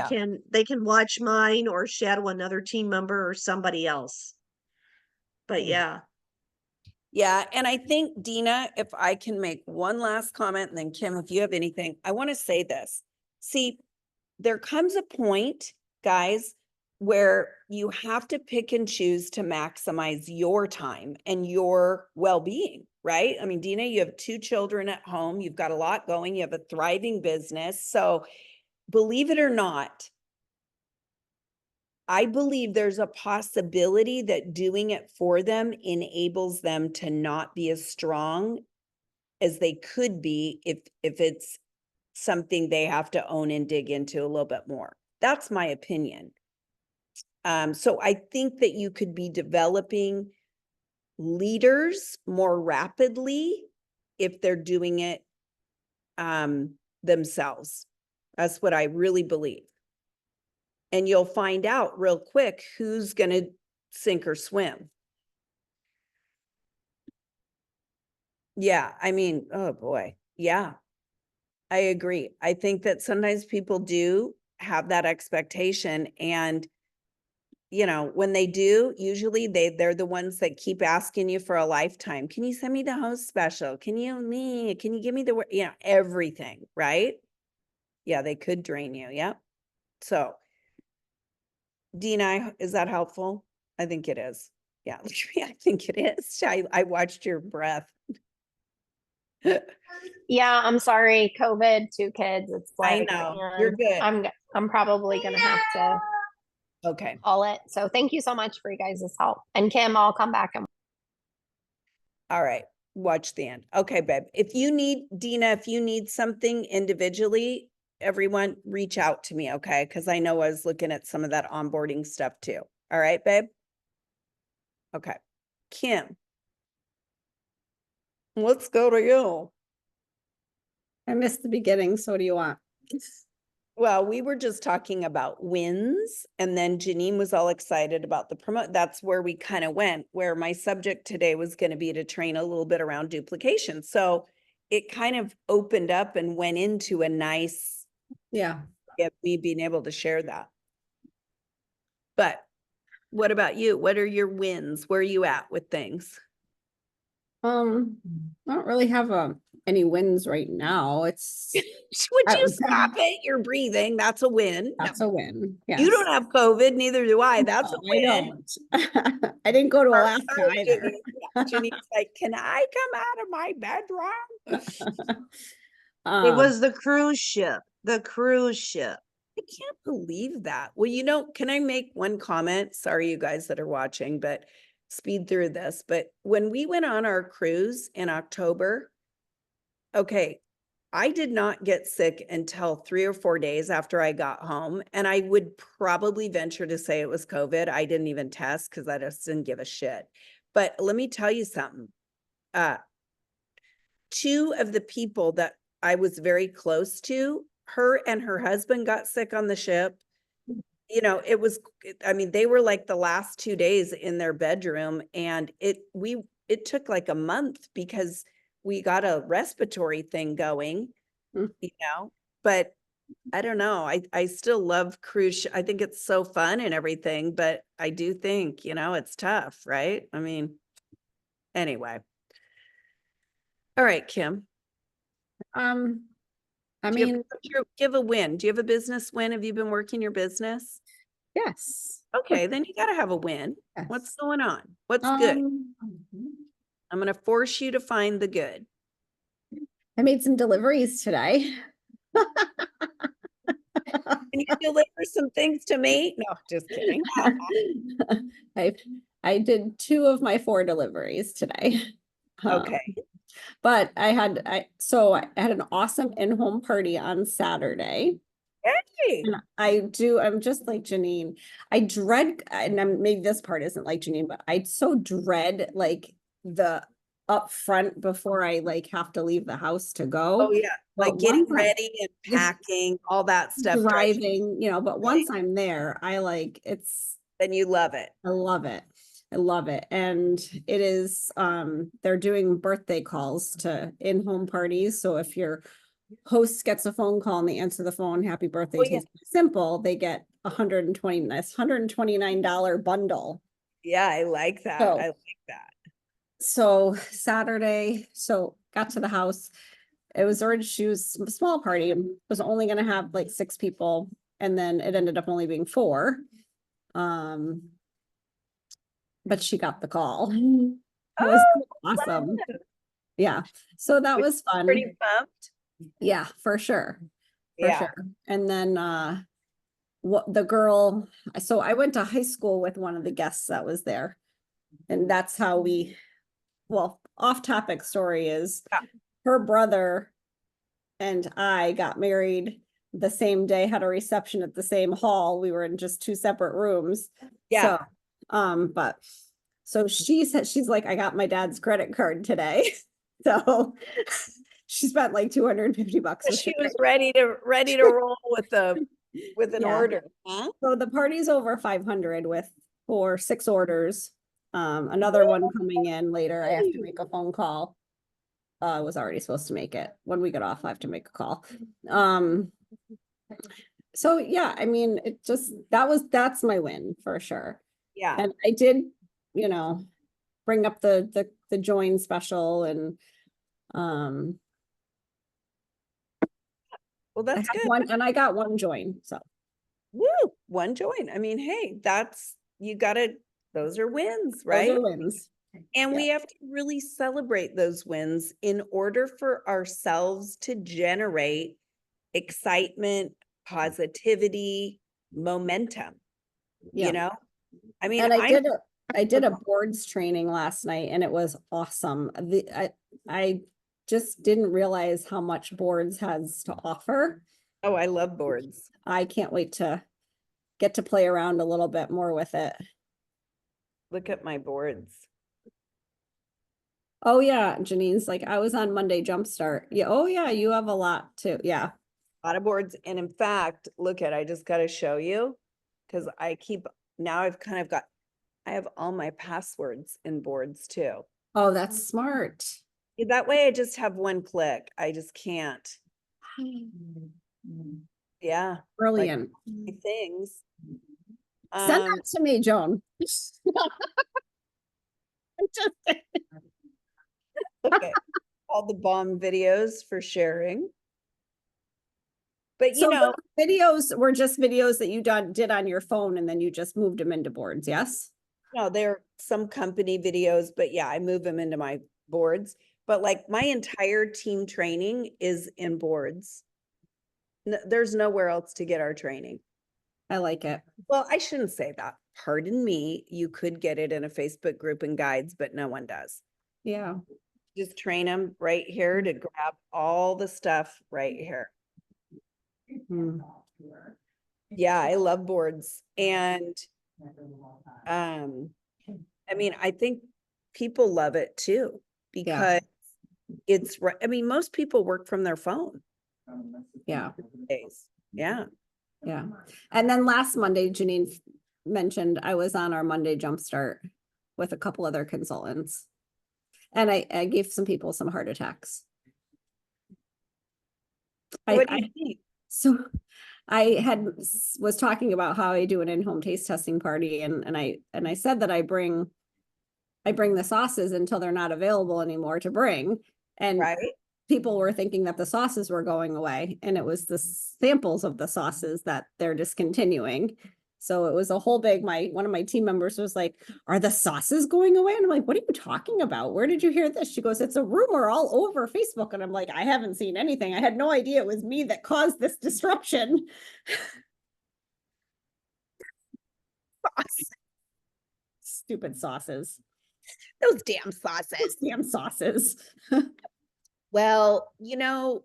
can watch mine or shadow another team member or somebody else. But Mhm. yeah, Yeah, and I think Dina, if I can make one last comment, and then Kim, if you have anything, I want to say this. See, there comes a point, guys, where you have to pick and choose to maximize your time and your well-being, right? I mean, Dina, you have 2 children at home, you've got a lot going, you have a thriving business. So believe it or not, I believe there's a possibility that doing it for them enables them to not be as strong as they could be if it's something they have to own and dig into a little bit more. That's my opinion. So I think that you could be developing leaders more rapidly if they're doing it themselves. That's what I really believe. And you'll find out real quick who's going to sink or swim. Yeah, I mean, oh boy. Yeah, I agree. I think that sometimes people do have that expectation, and when they do, usually they're the ones that keep asking you for a lifetime. Can you send me the host special? Can you give me the everything, right? Yeah, they could drain you. Yeah. So Dina, is that helpful? I think it is. Yeah, I think it is. I watched your breath. Yeah, I'm sorry. COVID, 2 kids. It's I like, know. man, You're good. I'm probably gonna have to Okay. call it. So thank you so much for you guys' help. And Kim, I'll come back and All right. Watch the end. Okay, babe. If you need, Dina, if you need something individually, everyone reach out to me, okay? Because I know I was looking at some of that onboarding stuff too. All right, babe? Okay. Kim, let's go to you. I missed the beginning, so what do you want? Well, we were just talking about wins, and then Janine was all excited about the promote. That's where we kind of went, where my subject today was going to be to train a little bit around duplication. So it kind of opened up and went into a nice, Yeah. me being able to share that. But what about you? What are your wins? Where are you at with things? I don't really have any wins right now. It's Would you stop it? You're breathing. That's a win. No, that's a win. Yes. you don't have COVID, neither do I. That's a No, I win. don't. I didn't go to Alaska Sorry, either. Janine. Yeah, Janine's like, can I come out of my bedroom? it was the cruise ship. The cruise ship. I can't believe that. Well, can I make one comment? Sorry, you guys that are watching, but speed through this. But when we went on our cruise in October, okay, I did not get sick until 3 or 4 days after I got home. And I would probably venture to say it was COVID. I didn't even test because I just didn't give a shit. But let me tell you something. 2 of the people that I was very close to, her and her husband got sick on the ship. I mean, they were like the last 2 days in their bedroom, and it took like a month because we got a respiratory thing going, Mm. but I don't know. I still love I think it's so fun and everything, but I do think, it's tough, right? I mean, anyway. All right, Kim. I Do you have, mean, give a win? Do you have a business win? Have you been working your business? yes. Okay, then you got to have a win. What's Yes. going on? What's good? Um, I'm going to force you to find the good. I made some deliveries today. Can you deliver some things to me? No, just kidding. I did 2 of my 4 deliveries today. Okay. But I had an awesome in-home party on Saturday. Hey. And I'm just like Janine. Maybe this part isn't like Janine, but I so dread like the upfront before I like have to leave the house to go. Oh yeah. Like But getting once I'm ready and packing, all that stuff. drives you driving, but once I'm there, I like Then you love it. I love it. I love it. And it is, they're doing birthday calls to in-home parties. So if your host gets a phone call and they answer the phone, happy birthday, Oh, yeah. Tasty Simple, they get $129 bundle. Yeah, I like that. So- I like that. So Saturday, so got to the house. It was already, she was a small party, was only gonna have like 6 people, and then it ended up only being 4. But she got the call. It was awesome. Yeah, so that was fun. Pretty pumped. Yeah, for sure. For Yeah. sure. And then what the girl, so I went to high school with one of the guests that was there. And that's how well, off topic story is Yeah. her brother and I got married the same day, had a reception at the same hall. We were in just 2 separate rooms. Yeah. So, but so she said, she's like, I got my dad's credit card today. So she spent like $250. with She the was ready to roll with an Yeah. order. Huh? So the party's over 500 for 6 orders. Another one coming in later. I have to make a phone call. I was already supposed to make it. When we get off, I have to make a call. So yeah, I mean, it just, that's my win for sure. Yeah. And I did, bring up the join special and, Well, I that's had good. one, and I got 1 join, so. Woo, 1 join. I mean, hey, those are wins, Those right? are wins. And Yeah. we have to really celebrate those wins in order for ourselves to generate excitement, positivity, momentum. Yeah. You know, I mean, And I did a boards training last night and it was awesome. I just didn't realize how much boards has to offer. oh, I love boards. I can't wait to get to play around a little bit more with it. Look at my boards. Oh yeah, Janine's like, I was on Monday Jumpstart. Yeah, oh yeah, you have a lot too. Yeah. A lot of boards. And in fact, I just got to show you because now I have all my passwords in boards too. Oh, that's smart. That way I just have 1 click. I just can't. Yeah. Brilliant. My things. Send that to me, Joan. Okay. All the bomb videos for sharing. But So those videos were just videos that you did on your phone and then you just moved them into boards, yes? no, they're some company videos, but yeah, I move them into my boards. But like my entire team training is in boards. There's nowhere else to get our training. I like it. Well, I shouldn't say that. Pardon me. You could get it in a Facebook group and guides, but no one does. Yeah. Just train them right here to grab all the stuff right here. Hmm. Yeah, I love boards. And I mean, I think people love it too because most people work from their phone Yeah. days. Yeah. Yeah. And then last Monday, Janine mentioned I was on our Monday Jumpstart with a couple other consultants. And I gave some people some heart attacks. What do you think? So I was talking about how I do an in-home taste testing party and I said that I bring the sauces until they're not available anymore to bring. And Right. people were thinking that the sauces were going away and it was the samples of the sauces that they're discontinuing. So it was a whole big, one of my team members was like, are the sauces going away? And I'm like, what are you talking about? Where did you hear this? She goes, it's a rumor all over Facebook. And I'm like, I haven't seen anything. I had no idea it was me that caused this disruption. Stupid sauces. Those damn sauces. Damn sauces. Well, the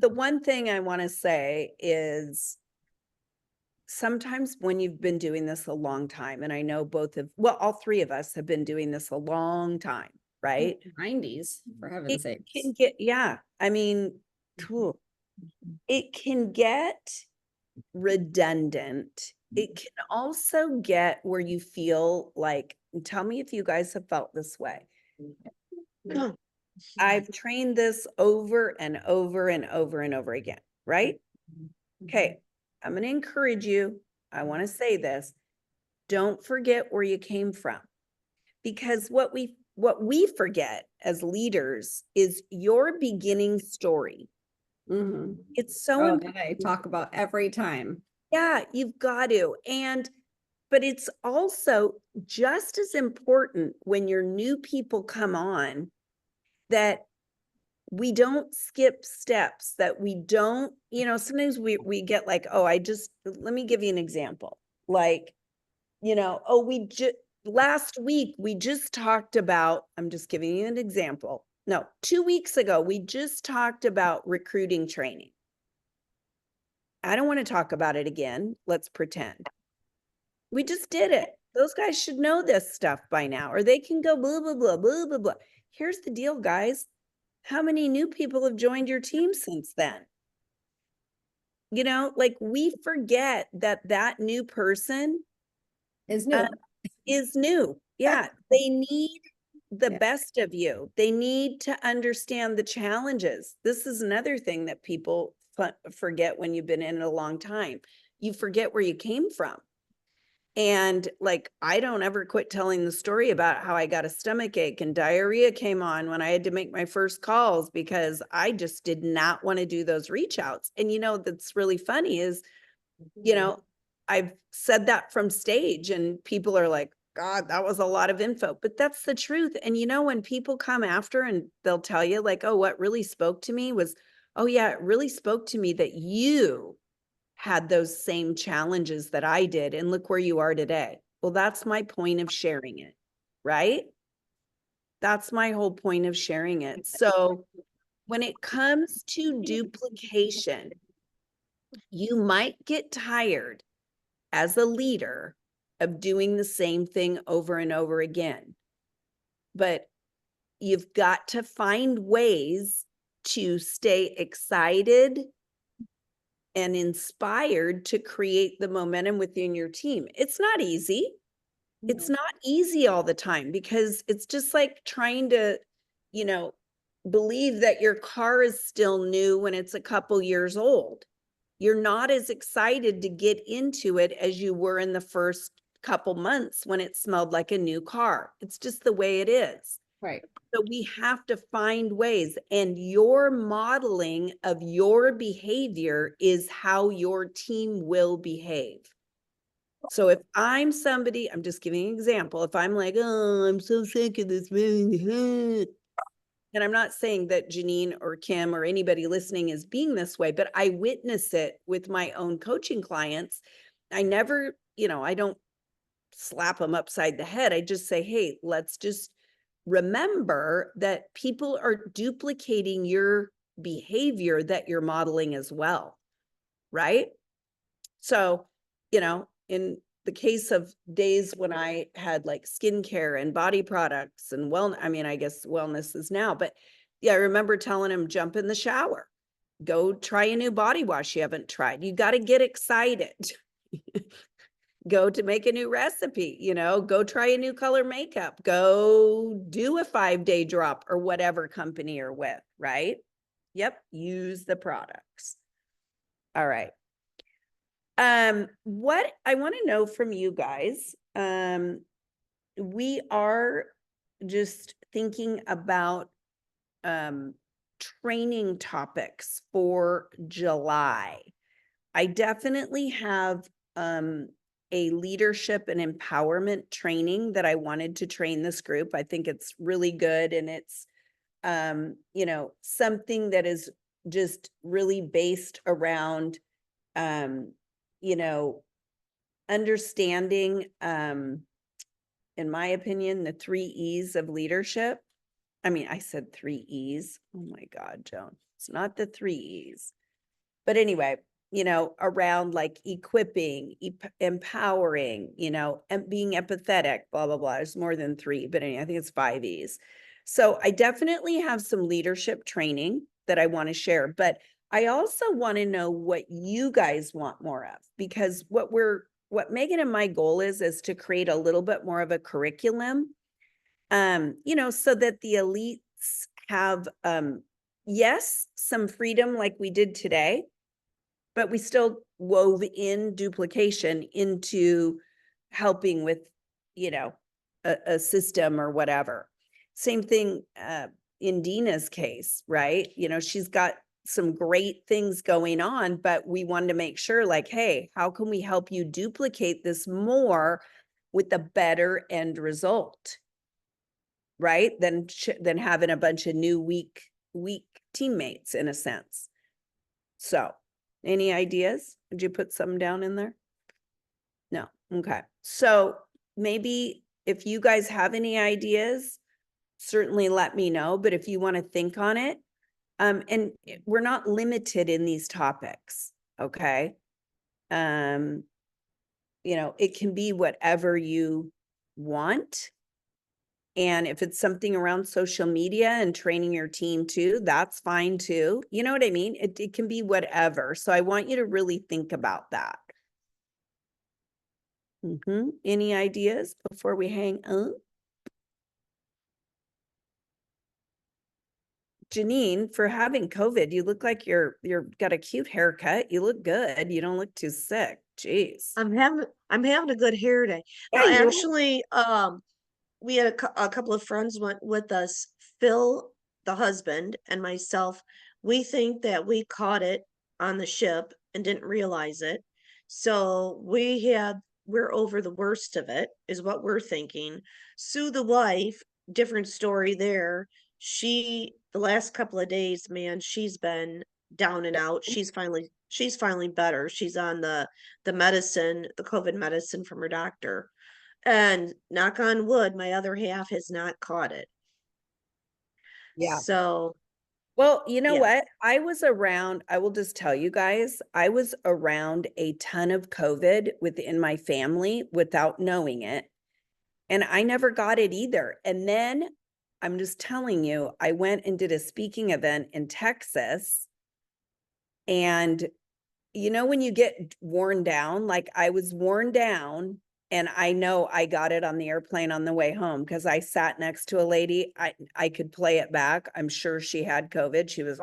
one thing I want to say is sometimes when you've been doing this a long time, and I know all 3 of us have been doing this a long time, right? 90s, for heaven's sake. I mean, it can get redundant it can also get where you feel like, tell me if you guys have felt this way. I've trained this over and over and over and over again, right? Okay, I'm going to encourage you. I want to say this. Don't forget where you came from. Because what we forget as leaders is your beginning story. Mhm. It's so Oh, important. that I talk about every time. Yeah, you've got to. But it's also just as important when your new people come on that we don't skip steps, that we don't, sometimes we get like, oh, let me give you an example. Like, last week we just talked about, I'm just giving you an example. No, 2 weeks ago, we just talked about recruiting training. I don't want to talk about it again. Let's pretend. We just did it. Those guys should know this stuff by now, or they can go blah, blah, blah, blah, blah, blah. Here's the deal, guys. How many new people have joined your team since then? Like we forget that new person Is new. is new. Yeah. They need the Yeah. best of you. They need to understand the challenges. This is another thing that people forget when you've been in it a long time. You forget where you came from. And like, I don't ever quit telling the story about how I got a stomach ache and diarrhea came on when I had to make my first calls because I just did not want to do those reach outs. And that's really funny is, I've said that from stage and people are like, God, that was a lot of info, but that's the truth. And when people come after and they'll tell you like, oh, what really spoke to me was, oh yeah, it really spoke to me that you had those same challenges that I did. And look where you are today. Well, that's my point of sharing it, right? That's my whole point of sharing it. So when it comes to duplication, you might get tired as a leader of doing the same thing over and over again. But you've got to find ways to stay excited and inspired to create the momentum within your team. It's not easy. It's not easy all the time because it's just like trying to, believe that your car is still new when it's a couple years old. You're not as excited to get into it as you were in the first couple months when it smelled like a new car. It's just the way it is. Right. So we have to find ways, and your modeling of your behavior is how your team will behave. So if I'm somebody, I'm just giving an example. If I'm like, oh, I'm so sick of this, and I'm not saying that Janine or Kim or anybody listening is being this way, but I witness it with my own coaching clients. I never, I don't slap them upside the head. I just say, hey, let's just remember that people are duplicating your behavior that you're modeling as well, right? So, in the case of days when I had like skincare and body products and I guess wellness is now, but yeah, I remember telling him, jump in the shower, go try a new body wash you haven't tried. You got to get excited. Go to make a new recipe, go try a new color makeup, go do a 5-day drop or whatever company you're with, right? Yep. Use the products. All right. What I want to know from you guys, we are just thinking about training topics for July. I definitely have a leadership and empowerment training that I wanted to train this group. I think it's really good, and it's something that is just really based around understanding, in my opinion, the 3 E's of leadership. I mean, I said 3 E's. Oh my God, Joan, it's not the 3 E's. But anyway, around like equipping, empowering, and being empathetic, blah, blah, blah. There's more than 3, but anyway, I think it's 5 E's. So I definitely have some leadership training that I want to share, but I also want to know what you guys want more of, because what we're what Megan and my goal is to create a little bit more of a curriculum, so that the elites have, yes, some freedom like we did today, but we still wove in duplication into helping with, a system or whatever. Same thing, in Dina's case, right? She's got some great things going on, but we wanted to make sure like, hey, how can we help you duplicate this more with a better end result? Right? Than having a bunch of new weak teammates in a sense. So, any ideas? Did you put some down in there? No. Okay. So maybe if you guys have any ideas, certainly let me know. But if you want to think on it, and we're not limited in these topics. Okay. It can be whatever you want. And if it's something around social media and training your team too, that's fine too. You know what I mean? It can be whatever. So I want you to really think about that. Any ideas before we hang up? Janine, for having COVID, you look like you're got a cute haircut. You look good. You don't look too sick. Jeez. I'm having a good hair day. Yeah, No, you- actually, we had a couple of friends went with us. Phil, the husband, and myself. We think that we caught it on the ship and didn't realize it. So we're over the worst of it, is what we're thinking. Sue, the wife, different story there. The last couple of days, man, she's been down and out. She's finally better. She's on the medicine, the COVID medicine from her doctor. And knock on wood, my other half has not caught it. Yeah. So Well, you know Yeah. what? I will just tell you guys, I was around a ton of COVID within my family without knowing it. And I never got it either. And then I'm just telling you, I went and did a speaking event in Texas. And when you get worn down, like I was worn down, and I know I got it on the airplane on the way home because I sat next to a lady. I could play it back. I'm sure she had COVID. She was,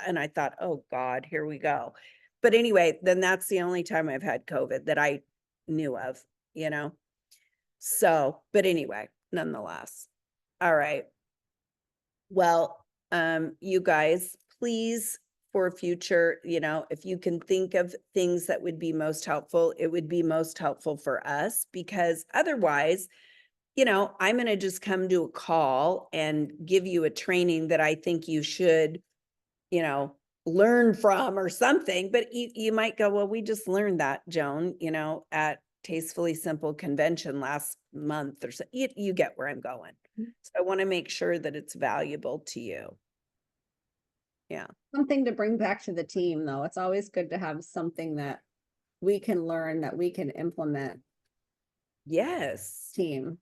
and I thought, oh God, here we go. But anyway, then that's the only time I've had COVID that I knew of, So, but anyway, nonetheless. All right. Well, you guys, please, for future, if you can think of things that would be most helpful, it would be most helpful for us, because otherwise, I'm going to just come to a call and give you a training that I think you should, learn from or something. But you might go, well, we just learned that, Joan, at Tastefully Simple convention last month or so. You get where I'm going. So I want to make sure that it's valuable to you. Yeah. Something to bring back to the team, though. It's always good to have something that we can learn, that we can implement Yes. team,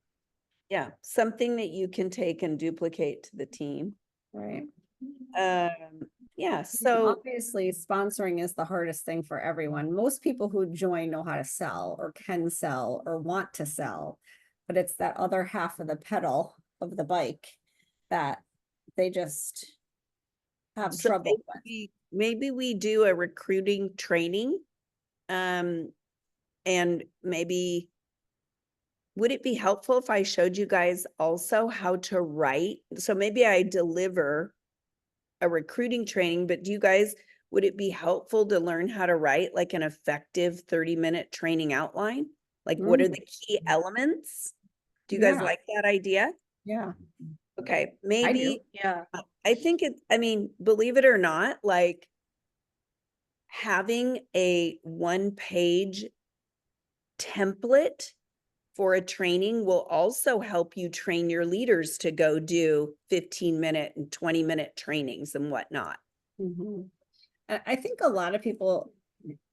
Yeah. Something that you can take and duplicate to the team. right? Yeah. So Obviously, sponsoring is the hardest thing for everyone. Most people who join know how to sell or can sell or want to sell, but it's that other half of the pedal of the bike that they just have So trouble with. maybe we do a recruiting training. And maybe would it be helpful if I showed you guys also how to write? So maybe I deliver a recruiting training, but would it be helpful to learn how to write like an effective 30-minute training outline? Like what are the key elements? Do you guys Yeah. like that idea? Yeah, Okay, I maybe. do. yeah. I think believe it or not, like having a 1-page template for a training will also help you train your leaders to go do 15-minute and 20-minute trainings and whatnot. Mhm. I think a lot of people,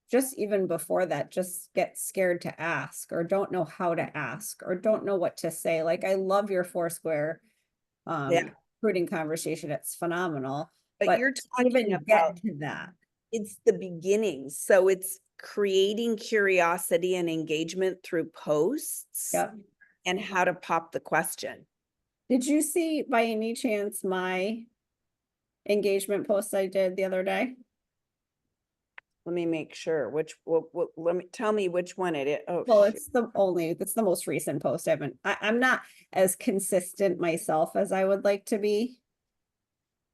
just even before that, just get scared to ask or don't know how to ask or don't know what to say. Like, I love your Foursquare Yeah. recruiting conversation. It's phenomenal. But you're to talking even about get to that. it's the beginning. So it's creating curiosity and engagement through posts Yep. and how to pop the question. Did you see by any chance my engagement post I did the other day? Let me make sure let me tell me which one it is. Oh, Well, shoot. it's the most recent post. I'm not as consistent myself as I would like to be.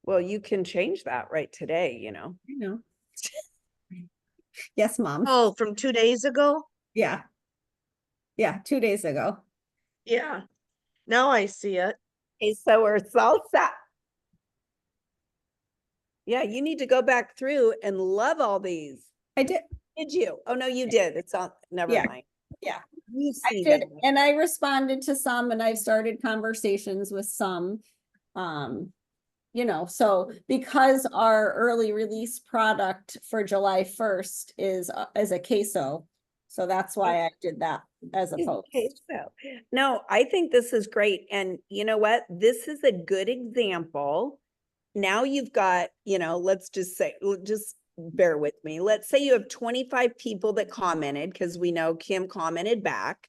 Well, you can change that right today, You know. Yes, mom. Oh, from 2 days ago? Yeah. Yeah, 2 days ago. Yeah. Now I see it. Okay, so we're all set. Yeah, you need to go back through and love all these. I did. Did you? Oh, no, you did. It's on, never Yeah. mind. Yeah. You I see did, them. and I responded to some, and I've started conversations with some. So because our early release product for July 1st is a queso, so that's why I did that as a post. Okay, so, no, I think this is great. And you know what? This is a good example. Now you've got, let's just say, just bear with me. Let's say you have 25 people that commented, because we know Kim commented back.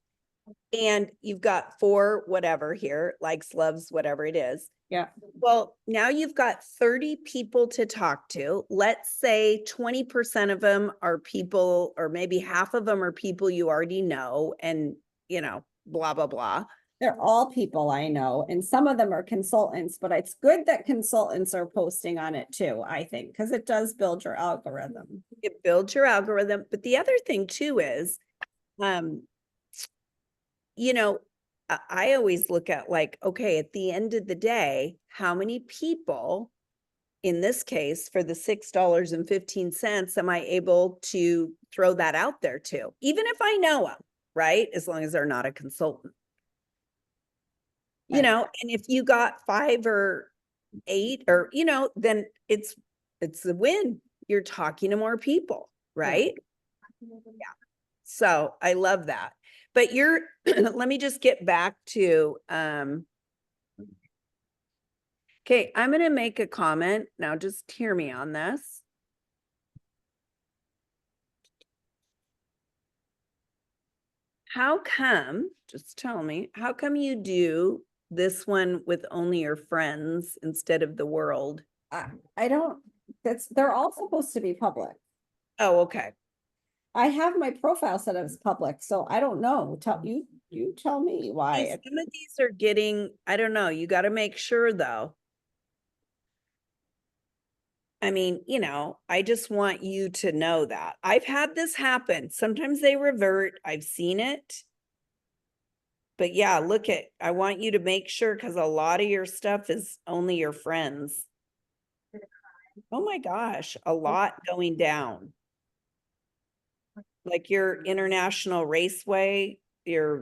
And you've got 4 whatever here, likes, loves, whatever it is. Yeah. Well, now you've got 30 people to talk to. Let's say 20% of them are people, or maybe half of them are people you already know, and, blah, blah, blah. They're all people I know, and some of them are consultants, but it's good that consultants are posting on it too, I think, because it does build your algorithm. It builds your algorithm. But the other thing too is, I always look at like, okay, at the end of the day, how many people, in this case, for the $6.15, am I able to throw that out there to? Even if I know them, right? As long as they're not a consultant. Right. And if you got 5 or 8 or, then it's a win. You're talking to more people, right? Yeah. So I love that. But let me just get back to, okay, I'm going to make a comment. Now just hear me on this. How come, just tell me, how come you do this one with only your friends instead of the world? I don't, they're all supposed to be public. Oh, okay. I have my profile set as public, so I don't know. You tell me why. Some of these are getting, I don't know, you got to make sure though. I mean, I just want you to know that I've had this happen. Sometimes they revert. I've seen it. But yeah, I want you to make sure, because a lot of your stuff is only your friends. Oh my gosh, a lot going down. Like your International Raceway, yeah,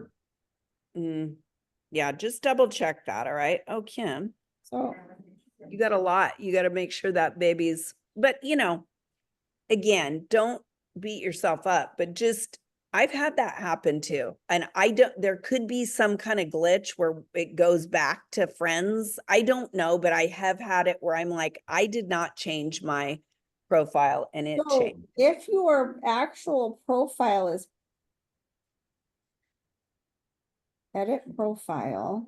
just double check that. All right. Oh, Kim, So you got a lot. You got to make sure that baby's, but again, don't beat yourself up, but just, I've had that happen too. And there could be some kind of glitch where it goes back to friends. I don't know, but I have had it where I'm like, I did not change my profile and it changed. if your actual profile is edit profile,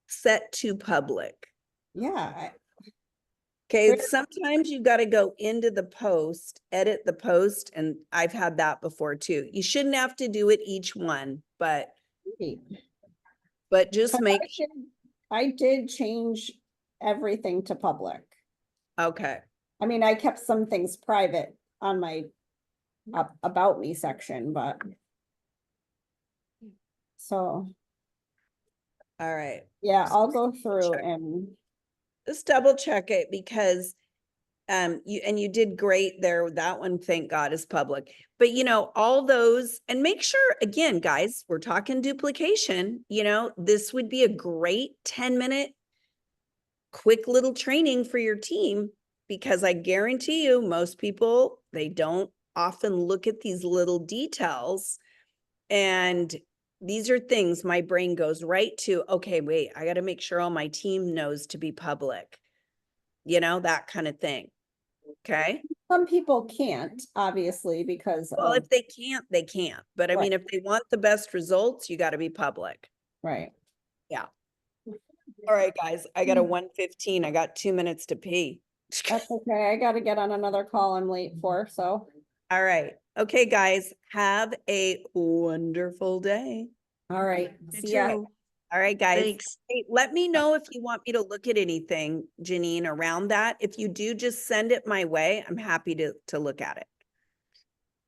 Set to public. yeah, Okay, Where- sometimes you got to go into the post, edit the post, and I've had that before too. You shouldn't have to do it each one, but just make, I did change everything to public. okay. I mean, I kept some things private on my about me section, but so All right. yeah, I'll go through Check. and Just double check it, because you did great there. That one, thank God, is public. But all those, and make sure, again, guys, we're talking duplication. This would be a great 10-minute quick little training for your team, because I guarantee you most people, they don't often look at these little details. And these are things my brain goes right to, okay, wait, I got to make sure all my team knows to be public, that kind of thing. Okay. Some people can't, obviously, because Well, of, if they can't, they can't. But I mean, if they want the best results, you got to be public. right. All right, guys, I got a 1:15. I got 2 minutes to pee. That's okay. I gotta get on another call I'm late for, so. All right. Okay, guys, have a wonderful day. All right. You See ya. too. All right, guys. Thanks. Hey, let me know if you want me to look at anything, Janine, around that. If you do, just send it my way. I'm happy to look at it.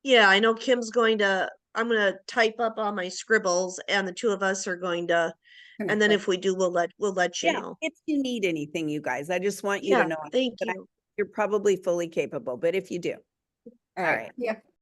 Yeah, I know Kim's I'm gonna type up all my scribbles and the two of us are going to, and then if we do, we'll let you Yeah, know. if you need anything, you guys, I just want you to Yeah, know thank that you. you're probably fully capable, but if you do. All All right. right. Yeah.